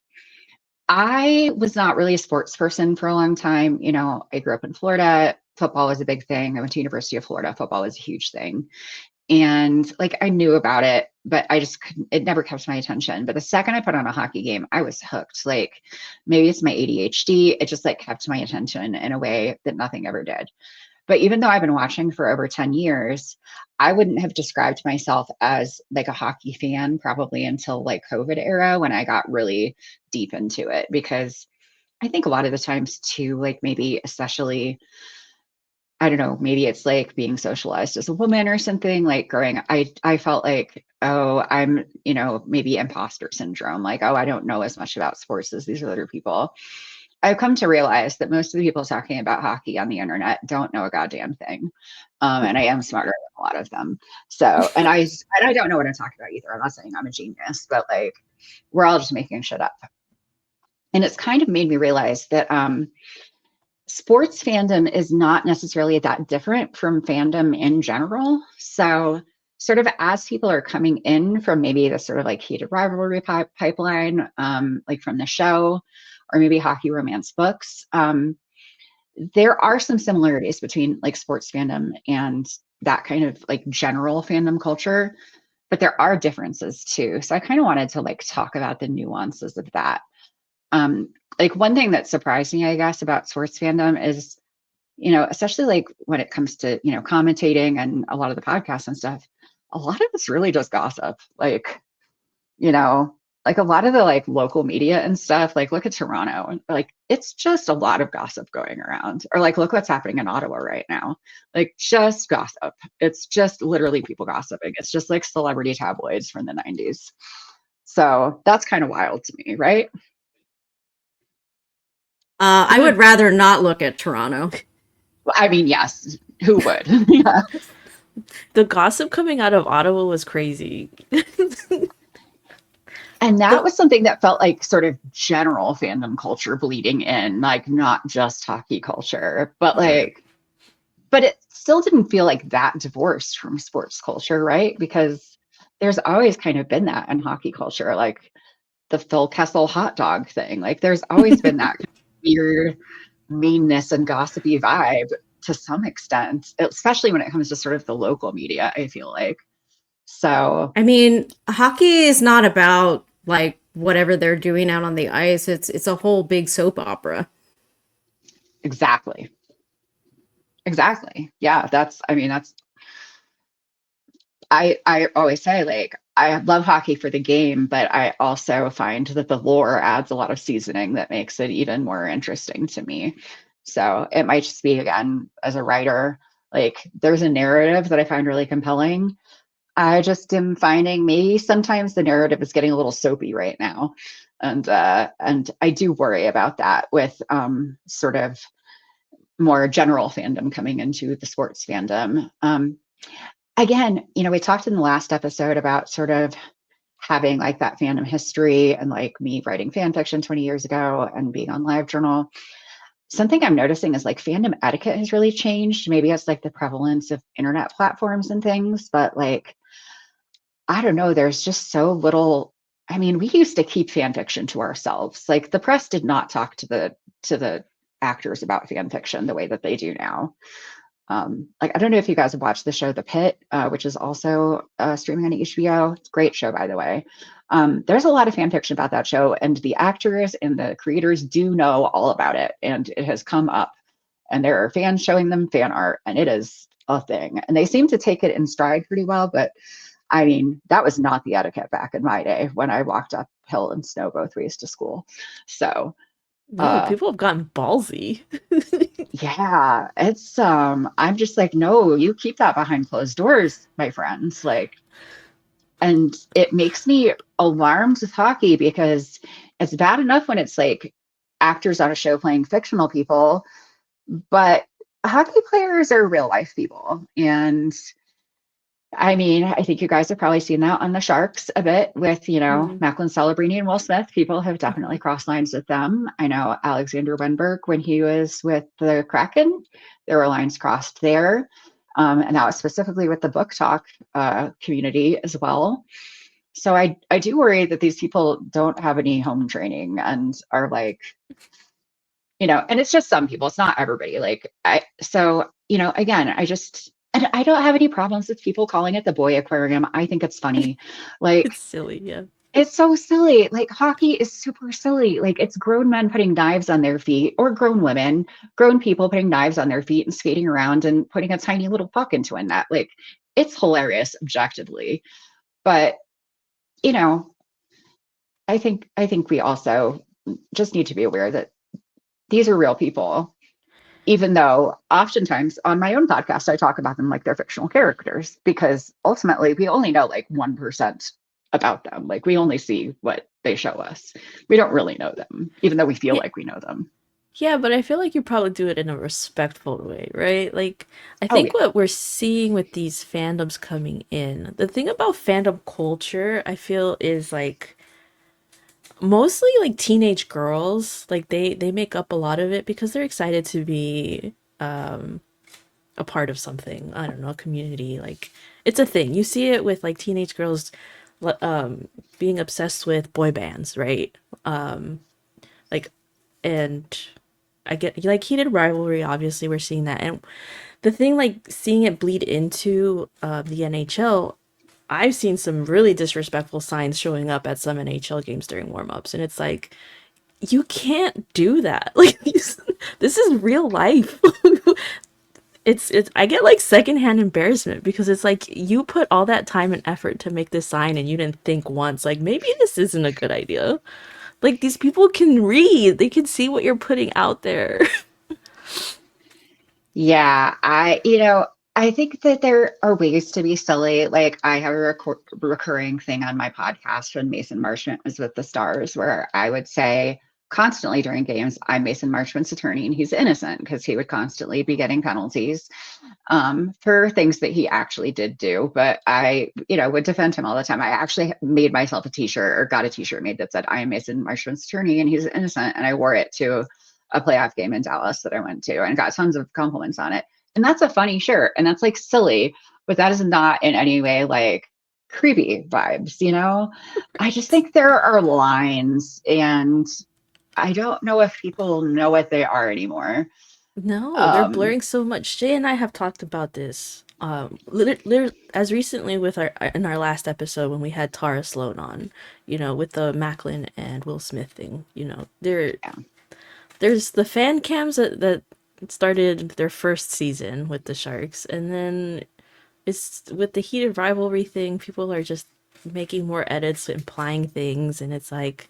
I was not really a sports person for a long time. You know, I grew up in Florida. Football was a big thing. I went to University of Florida. Football was a huge thing. And like I knew about it, but I just couldn't, it never kept my attention. But the second I put on a hockey game, I was hooked. Like maybe it's my ADHD. It just like kept my attention in a way that nothing ever did. But even though I've been watching for over 10 years, I wouldn't have described myself as like a hockey fan probably until like COVID era when I got really deep into it. Because I think a lot of the times too, like maybe especially I don't know, maybe it's like being socialized as a woman or something. Like growing, I felt like, oh, I'm, maybe imposter syndrome. Like, oh, I don't know as much about sports as these other people. I've come to realize that most of the people talking about hockey on the internet don't know a goddamn thing. And I am smarter than a lot of them. So, and I don't know what I'm talking about either. I'm not saying I'm a genius, but like, we're all just making shit up. And it's kind of made me realize that, sports fandom is not necessarily that different from fandom in general. So, sort of as people are coming in from maybe the sort of like heated rivalry pipeline, like from the show, or maybe hockey romance books, there are some similarities between like sports fandom and that kind of like general fandom culture, but there are differences too. So I kind of wanted to like talk about the nuances of that. Like one thing that surprised me, I guess, about sports fandom is, especially like when it comes to, commentating and a lot of the podcasts and stuff, a lot of it's really just gossip. Like, you know, like a lot of the like local media and stuff, like look at Toronto and like it's just a lot of gossip going around. Or like look what's happening in Ottawa right now. Like just gossip. It's just literally people gossiping. It's just like celebrity tabloids from the 90s. So that's kind of wild to me, right? I would rather not look at Toronto. I mean, yes, who would? Yeah. The gossip coming out of Ottawa was crazy. And that The was something that felt like sort of general fandom culture bleeding in, like not just hockey culture, but right. like, but it still didn't feel like that divorced from sports culture, right? Because there's always kind of been that in hockey culture, like the Phil Kessel hot dog thing. Like there's always been that kind of weird meanness and gossipy vibe to some extent, especially when it comes to sort of the local media, I feel like. So I mean, hockey is not about like whatever they're doing out on the ice. It's a whole big soap opera. exactly. Exactly. Yeah, that's I mean that's I always say like I love hockey for the game, but I also find that the lore adds a lot of seasoning that makes it even more interesting to me. So it might just be again as a writer, like there's a narrative that I find really compelling. I just am finding maybe sometimes the narrative is getting a little soapy right now. And I do worry about that with sort of more general fandom coming into the sports fandom. Again, we talked in the last episode about sort of having like that fandom history and like me writing fan fiction 20 years ago and being on LiveJournal. Something I'm noticing is like fandom etiquette has really changed. Maybe it's like the prevalence of internet platforms and things, but like, I don't know, there's just so little. I mean, we used to keep fan fiction to ourselves. Like the press did not talk to the actors about fan fiction the way that they do now. Like I don't know if you guys have watched the show The Pit, which is also streaming on HBO. It's a great show, by the way. There's a lot of fan fiction about that show, and the actors and the creators do know all about it, and it has come up. And there are fans showing them fan art, and it is a thing. And they seem to take it in stride pretty well. But I mean, that was not the etiquette back in my day when I walked uphill in snow both ways to school. So No, uh, people have gotten ballsy. yeah, it's I'm just like, no, you keep that behind closed doors, my friends. Like, and it makes me alarmed with hockey because it's bad enough when it's like actors on a show playing fictional people, but hockey players are real life people. And I mean, I think you guys have probably seen that on the Sharks a bit with, Mm, Macklin Celebrini and Will Smith. People have definitely mhm. crossed lines with them. I know Alexander Wenberg, when he was with the Kraken, there were lines crossed there. And that was specifically with the book talk community as well. So I do worry that these people don't have any home training and are like, and it's just some people, it's not everybody. Again, and I don't have any problems with people calling it the boy aquarium. I think it's funny. Like, It's silly, yeah. it's so silly. Like, hockey is super silly. Like, it's grown men putting knives on their feet, or grown women, grown people putting knives on their feet and skating around and putting a tiny little puck into a net. Like, it's hilarious objectively. But, you know, I think we also just need to be aware that these are real people, even though oftentimes on my own podcast, I talk about them like they're fictional characters, because ultimately we only know like 1% about them. Like we only see what they show us. We don't really know them, even though we feel Yeah, like we know them. yeah, but I feel like you probably do it in a respectful way, right? Like, I Oh, think yeah. what we're seeing with these fandoms coming in, the thing about fandom culture, I feel, is like mostly like teenage girls, like they make up a lot of it because they're excited to be a part of something. I don't know, a community. Like it's a thing. You see it with like teenage girls being obsessed with boy bands, right? Like and I get like Heated Rivalry, obviously we're seeing that. And the thing like seeing it bleed into the NHL, I've seen some really disrespectful signs showing up at some NHL games during warm-ups, and it's like you can't do that. Like this is real life. It's I get like secondhand embarrassment because it's like you put all that time and effort to make this sign and you didn't think once like maybe this isn't a good idea. Like these people can read. They can see what you're putting out there. Yeah. I think that there are ways to be silly. Like I have a recurring thing on my podcast when Mason Marchment was with the Stars, where I would say constantly during games, I'm Mason Marchment's attorney, and he's innocent because he would constantly be getting penalties for things that he actually did do. But I, would defend him all the time. I actually made myself a T-shirt or got a T-shirt made that said, "I am Mason Marchment's attorney, and he's innocent," and I wore it to a playoff game in Dallas that I went to and got tons of compliments on it. And that's a funny shirt and that's like silly, but that is not in any way like creepy vibes, I just think there are lines and I don't know if people know what they are anymore. No, they're Um, blurring so much. Jay and I have talked about this. As recently with our in our last episode when we had Tara Sloan on, with the Macklin and Will Smith thing. yeah, There's the fan cams that started their first season with the Sharks, and then it's with the heated rivalry thing. People are just making more edits, implying things, and it's like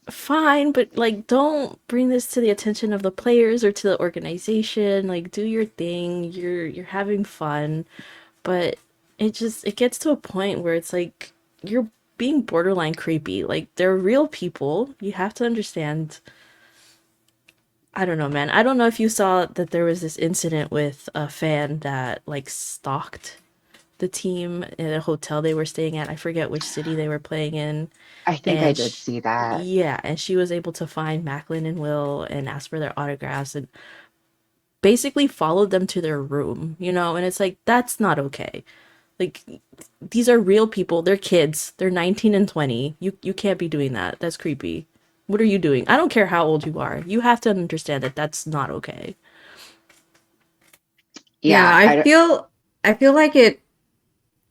fine, but like don't bring this to the attention of the players or to the organization. Like do your thing. You're having fun, but it gets to a point where it's like you're being borderline creepy. Like they're real people. You have to understand. I don't know, man. I don't know if you saw that there was this incident with a fan that like stalked the team in a hotel they were staying at. I forget which city they were playing in. I think I And did see that. yeah, and she was able to find Macklin and Will and ask for their autographs and basically followed them to their room, And it's like, that's not okay. Like, these are real people. They're kids. They're 19 and 20. You can't be doing that. That's creepy. What are you doing? I don't care how old you are. You have to understand that that's not okay. Yeah, Yeah, I feel like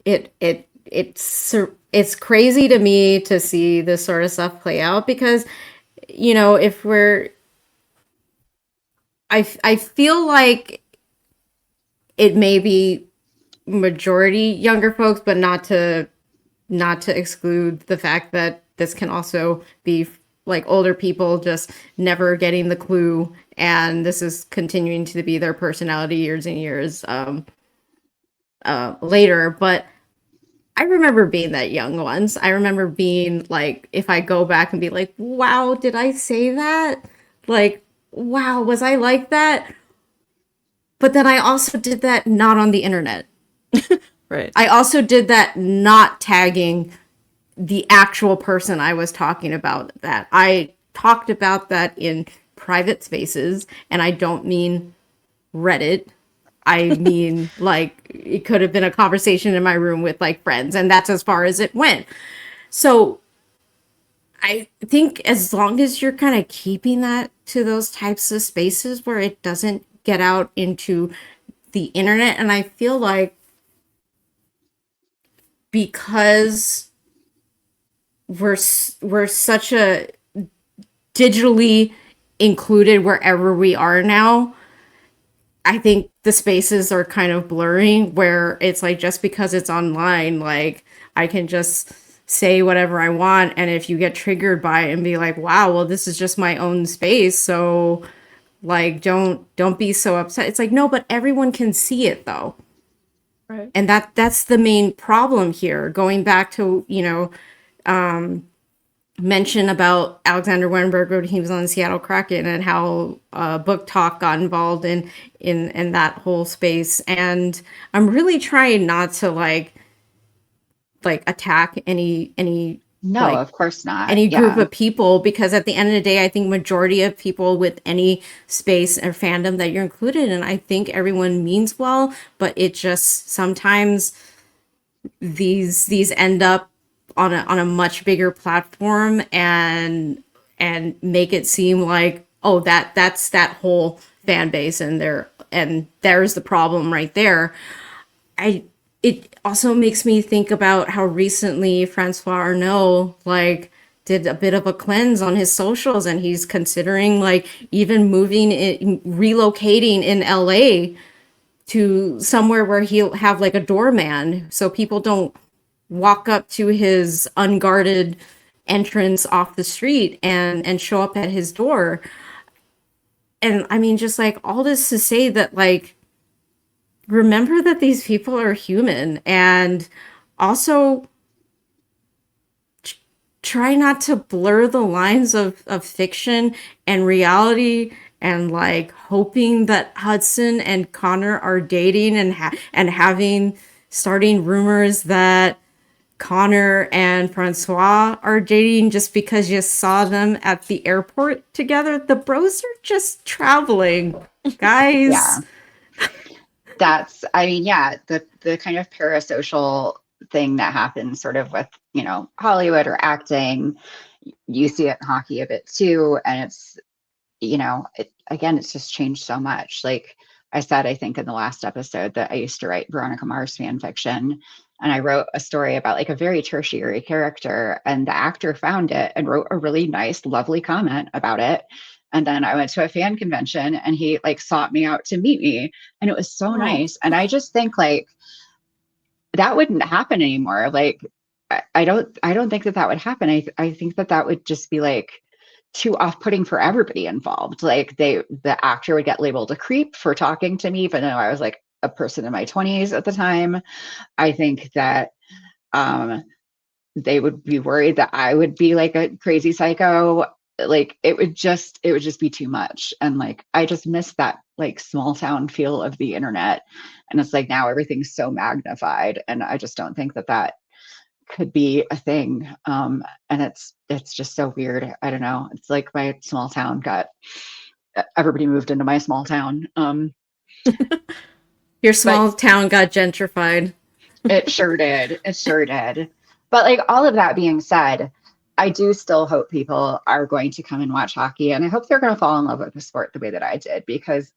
it's crazy to me to see this sort of stuff play out because if we're I feel like it may be majority younger folks, but not to exclude the fact that this can also be like older people just never getting the clue, and this is continuing to be their personality years and years later. But I remember being that young once. I remember being like, if I go back and be like, wow, did I say that? Like, wow, was I like that? But then I also did that not on the internet. Right. I also did that not tagging the actual person I was talking about. That I talked about that in private spaces, and I don't mean Reddit. I mean, like, it could have been a conversation in my room with like friends, and that's as far as it went. So I think as long as you're kind of keeping that to those types of spaces where it doesn't get out into the internet, and I feel like because we're such a digitally included wherever we are now, I think the spaces are kind of blurring where it's like just because it's online, like I can just say whatever I want, and if you get triggered by it and be like, wow, well this is just my own space, so like don't be so upset. It's like, no, but everyone can see it though. Right. And that's the main problem here. Going back to, mention about Alexander Wenberg when he was on the Seattle Kraken and how Book Talk got involved in that whole space. And I'm really trying not to like attack any no, like of course not. any group Yeah. of people, because at the end of the day, I think majority of people with any space or fandom that you're included in, I think everyone means well, but it just sometimes these end up on a much bigger platform and make it seem like, oh, that's that whole fan base, and there's the problem right there. I It also makes me think about how recently Francois Arnault like did a bit of a cleanse on his socials, and he's considering like even relocating in LA to somewhere where he'll have like a doorman so people don't walk up to his unguarded entrance off the street and show up at his door. And I mean, just like all this to say that like remember that these people are human, and also try not to blur the lines of fiction and reality, and like hoping that Hudson and Connor are dating, and having starting rumors that Connor and Francois are dating just because you saw them at the airport together. The bros are just traveling, Yeah. guys. I mean, yeah, the kind of parasocial thing that happens sort of with, Hollywood or acting, you see it in hockey a bit too. And it's, again, it's just changed so much. Like I said, I think in the last episode that I used to write Veronica Mars fan fiction. And I wrote a story about like a very tertiary character, and the actor found it and wrote a really nice, lovely comment about it. And then I went to a fan convention and he like sought me out to meet me. And it was so Oh, nice. And I just think like that wouldn't happen anymore. Like, I don't think that that would happen. I think that that would just be like too off-putting for everybody involved. Like the actor would get labeled a creep for talking to me, even though I was like a person in my 20s at the time. I think that um, they would be worried that I would be like a crazy psycho. Like it would just be too much. And like I just miss that like small town feel of the internet. And it's like now everything's so magnified, and I just don't think that that could be a thing. And it's just so weird. I don't know. It's like my small town got everybody moved into my small town. your But small town got gentrified. it sure did. It sure did. But like all of that being said, I do still hope people are going to come and watch hockey, and I hope they're going to fall in love with the sport the way that I did, because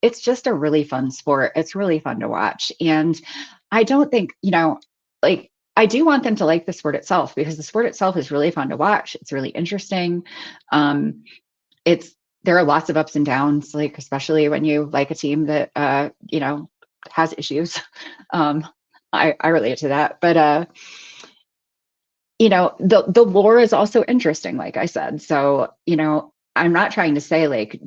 it's just a really fun sport. It's really fun to watch. And I don't think, like I do want them to like the sport itself, because the sport itself is really fun to watch. It's really interesting. Um, it's there are lots of ups and downs, like especially when you like a team that has issues. Um, I relate to that. But the lore is also interesting, like I said. So, I'm not trying to say like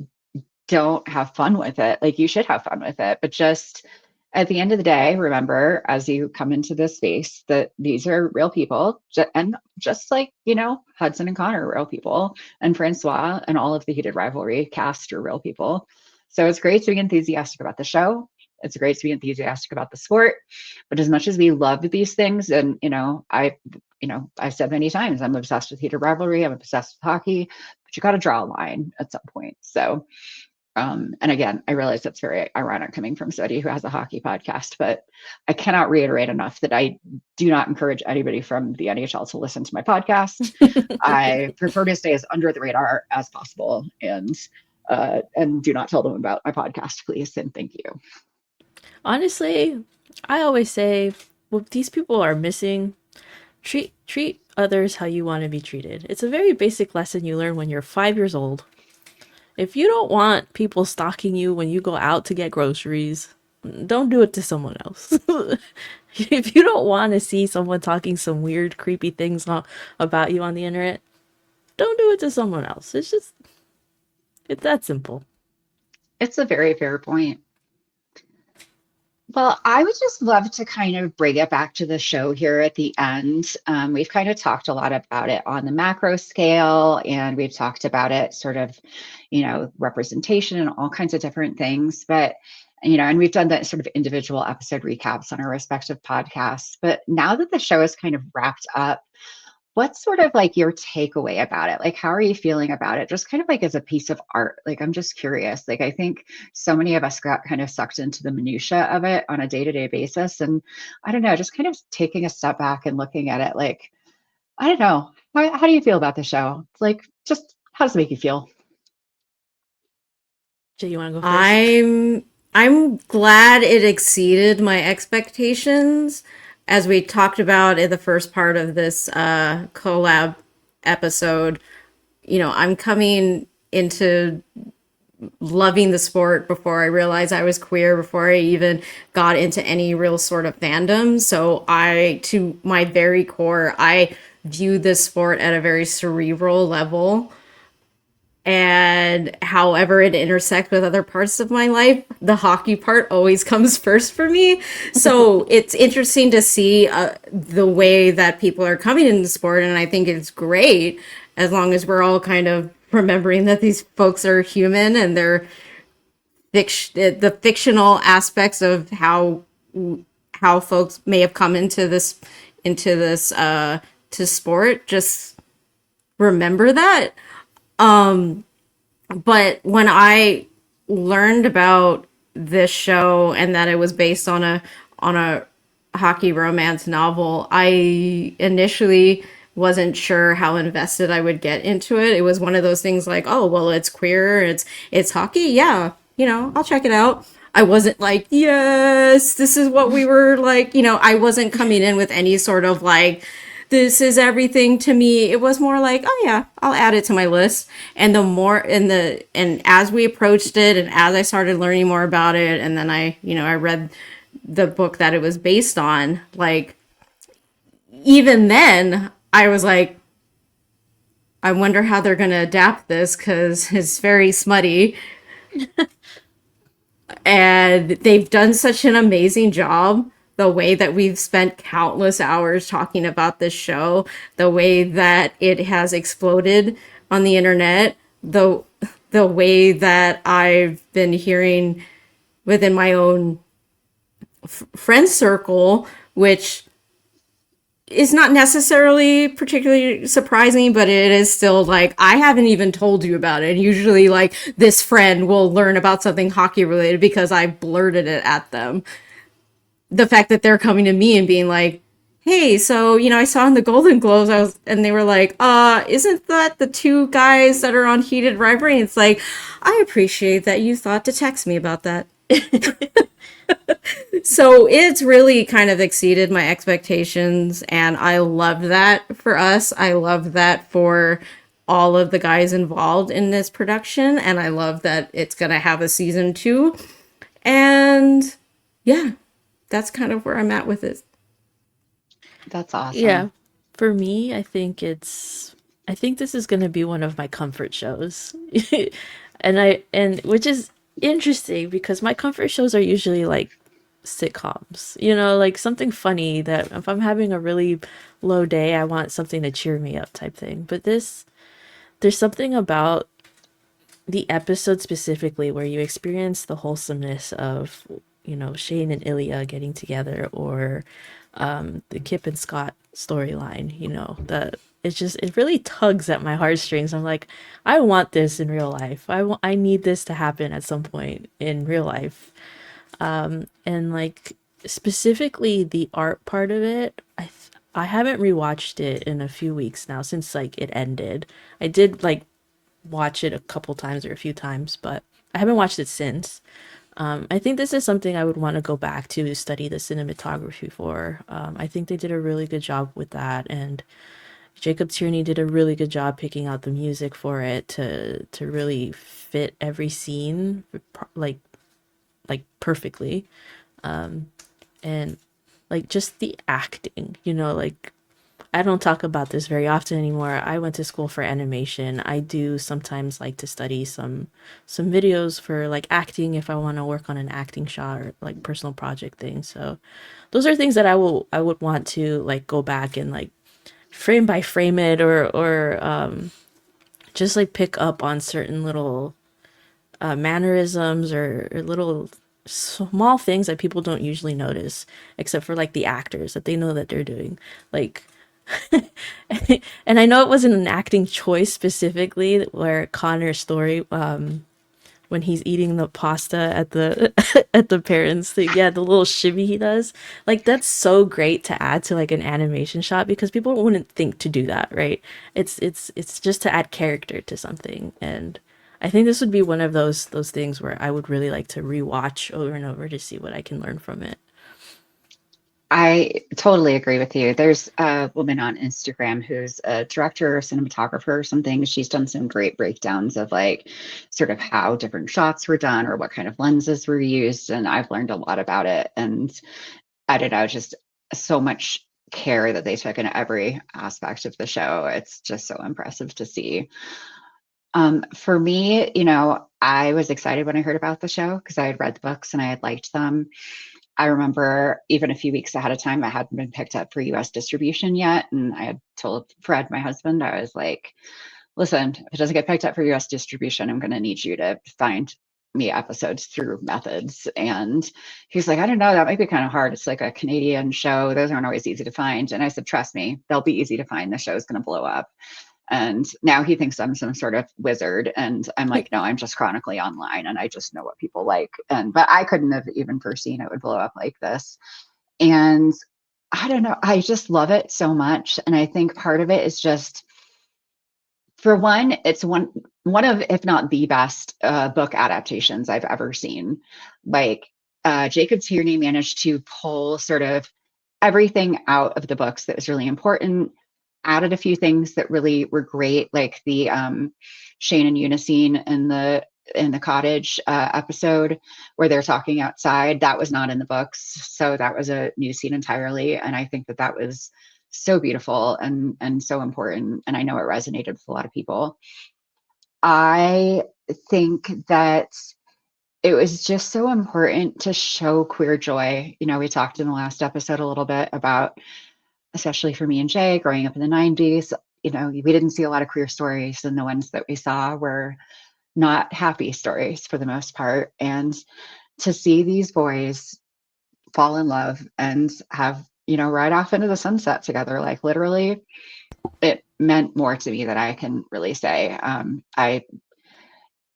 don't have fun with it. Like you should have fun with it, but just at the end of the day, remember as you come into this space that these are real people, and just like Hudson and Connor are real people, and Francois and all of the Heated Rivalry cast are real people. So it's great to be enthusiastic about the show. It's great to be enthusiastic about the sport. But as much as we love these things, and I've said many times, I'm obsessed with Heated Rivalry. I'm obsessed with hockey, but you got to draw a line at some point. So and again, I realize that's very ironic coming from somebody who has a hockey podcast, but I cannot reiterate enough that I do not encourage anybody from the NHL to listen to my podcast. I prefer to stay as under the radar as possible, and do not tell them about my podcast, please, and thank you. Honestly, I always say what these people are missing, treat others how you want to be treated. It's a very basic lesson you learn when you're 5 years old. If you don't want people stalking you when you go out to get groceries, don't do it to someone else. If you don't want to see someone talking some weird, creepy things about you on the internet, don't do it to someone else. It's that simple. It's a very fair point. Well, I would just love to kind of bring it back to the show here at the end. We've kind of talked a lot about it on the macro scale, and we've talked about it sort of, representation and all kinds of different things. But, and we've done that sort of individual episode recaps on our respective podcasts. But now that the show is kind of wrapped up, what's sort of like your takeaway about it? Like, how are you feeling about it? Just kind of like as a piece of art. Like, I'm just curious. Like, I think so many of us got kind of sucked into the minutia of it on a day-to-day basis. And I don't know, just kind of taking a step back and looking at it, like, I don't know. How do you feel about the show? Like, just how does it make you feel? Jay, you want to go first? I'm glad it exceeded my expectations. As we talked about in the first part of this collab episode, I'm coming into loving the sport before I realized I was queer, before I even got into any real sort of fandom. So to my very core, I view this sport at a very cerebral level. And however it intersects with other parts of my life, the hockey part always comes first for me. So it's interesting to see the way that people are coming into sport, and I think it's great as long as we're all kind of remembering that these folks are human and they're the fictional aspects of how folks may have come into this to sport. Just remember that. But when I learned about this show and that it was based on a hockey romance novel, I initially wasn't sure how invested I would get into it. It was one of those things like, oh, well, it's queer, it's hockey, yeah, I'll check it out. I wasn't like, yes, this is what we were like, I wasn't coming in with any sort of like, this is everything to me. It was more like, oh yeah, I'll add it to my list. And the more and as we approached it and as I started learning more about it, and then I read the book that it was based on, like, even then I was like, I wonder how they're going to adapt this because it's very smutty. And they've done such an amazing job. The way that we've spent countless hours talking about this show, the way that it has exploded on the internet, the way that I've been hearing within my own friend circle, which is not necessarily particularly surprising, but it is still like, I haven't even told you about it. And usually, like, this friend will learn about something hockey related because I blurted it at them. The fact that they're coming to me and being like, hey, so, I saw in the Golden Globes, and they were like, isn't that the two guys that are on Heated Rivalry? And it's like, I appreciate that you thought to text me about that. So it's really kind of exceeded my expectations, and I love that for us. I love that for all of the guys involved in this production, and I love that it's going to have a season 2. And yeah, that's kind of where I'm at with it. That's awesome. Yeah. For me, I think this is going to be one of my comfort shows. And which is interesting because my comfort shows are usually like sitcoms, like something funny that if I'm having a really low day, I want something to cheer me up type thing. But there's something about the episode specifically where you experience the wholesomeness of, Shane and Ilya getting together, or the Kip and Scott storyline, that it really tugs at my heartstrings. I'm like, I want this in real life. I need this to happen at some point in real life. And like specifically the art part of it, I haven't rewatched it in a few weeks now since like it ended. I did like watch it a couple times or a few times, but I haven't watched it since. I think this is something I would want to go back to study the cinematography for. I think they did a really good job with that, and Jacob Tierney did a really good job picking out the music for it to really fit every scene like perfectly. And like just the acting, like I don't talk about this very often anymore. I went to school for animation. I do sometimes like to study some videos for like acting if I want to work on an acting shot or like personal project thing. So those are things that I would want to like go back and like frame by frame it, or just like pick up on certain little mannerisms or little small things that people don't usually notice, except for like the actors that they know that they're doing. Like, and I know it wasn't an acting choice specifically, where Connor's story, when he's eating the pasta at the at the parents thing, yeah, the little shimmy he does, like that's so great to add to like an animation shot because people wouldn't think to do that, right? It's just to add character to something, and I think this would be one of those things where I would really like to rewatch over and over to see what I can learn from it. I totally agree with you. There's a woman on Instagram who's a director or cinematographer or something. She's done some great breakdowns of like sort of how different shots were done or what kind of lenses were used. And I've learned a lot about it. And I don't know, just so much care that they took in every aspect of the show. It's just so impressive to see. For me, I was excited when I heard about the show because I had read the books and I had liked them. I remember even a few weeks ahead of time, I hadn't been picked up for US distribution yet. And I had told Fred, my husband, I was like, listen, if it doesn't get picked up for US distribution, I'm going to need you to find me episodes through Methods. And he's like, I don't know, that might be kind of hard. It's like a Canadian show. Those aren't always easy to find. And I said, trust me, they'll be easy to find. The show's going to blow up. And now he thinks I'm some sort of wizard. And I'm like, no, I'm just chronically online and I just know what people like. But I couldn't have even foreseen it would blow up like this. And I don't know, I just love it so much. And I think part of it is just, for one, it's one of, if not the best book adaptations I've ever seen. Like Jacob Tierney managed to pull sort of everything out of the books that was really important, added a few things that really were great, like the Shane and Una scene in the cottage episode where they're talking outside. That was not in the books, so that was a new scene entirely. And I think that was so beautiful and so important. And I know it resonated with a lot of people. I think that it was just so important to show queer joy. We talked in the last episode a little bit about, especially for me and Jay, growing up in the 90s, we didn't see a lot of queer stories, and the ones that we saw were not happy stories for the most part. And to see these boys fall in love and have, ride off into the sunset together, like literally, it meant more to me than I can really say. I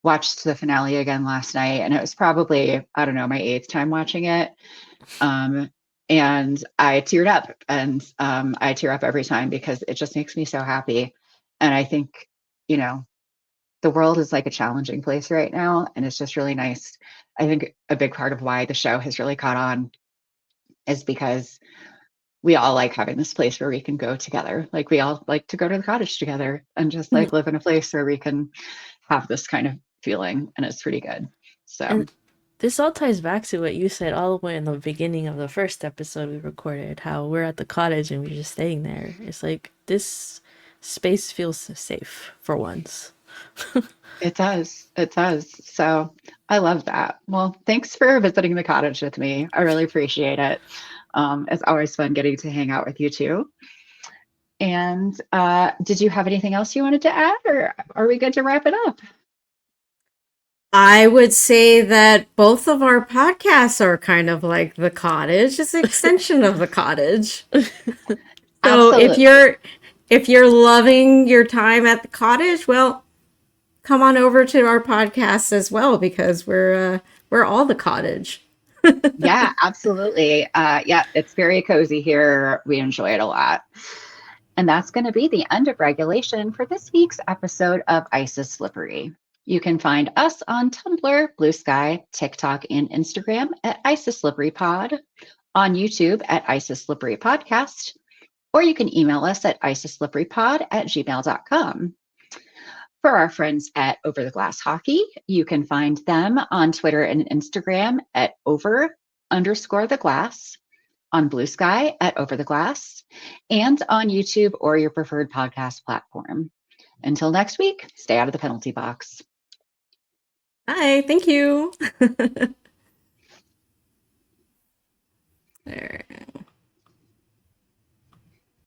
watched the finale again last night, and it was probably, I don't know, my 8th time watching it. And I teared up, and I tear up every time because it just makes me so happy. And I think, the world is like a challenging place right now, and it's just really nice. I think a big part of why the show has really caught on is because we all like having this place where we can go together. Like we all like to go to the cottage together and just like live in a place where we can have this kind of feeling, and it's pretty good. So, and this all ties back to what you said all the way in the beginning of the first episode we recorded, how we're at the cottage and we're just staying there. It's like this space feels safe for once. it does. It does. So I love that. Well, thanks for visiting the cottage with me. I really appreciate it. It's always fun getting to hang out with you too. And did you have anything else you wanted to add, or are we good to wrap it up? I would say that both of our podcasts are kind of like the cottage. It's an extension of the cottage. So Absolutely. if you're loving your time at the cottage, well, come on over to our podcast as well because we're all the cottage. Yeah, absolutely. Yeah, it's very cozy here. We enjoy it a lot. And that's going to be the end of regulation for this week's episode of Ice is Slippery. You can find us on Tumblr, Blue Sky, TikTok, and Instagram at Ice is Slippery Pod, on YouTube at Ice is Slippery Podcast, or you can email us at iceisslipperypod@gmail.com. For our friends at Over the Glass Hockey, you can find them on Twitter and Instagram at over_the glass, on Blue Sky at Over the Glass, and on YouTube or your preferred podcast platform. Until next week, stay out of the penalty box. Hi, thank you. There.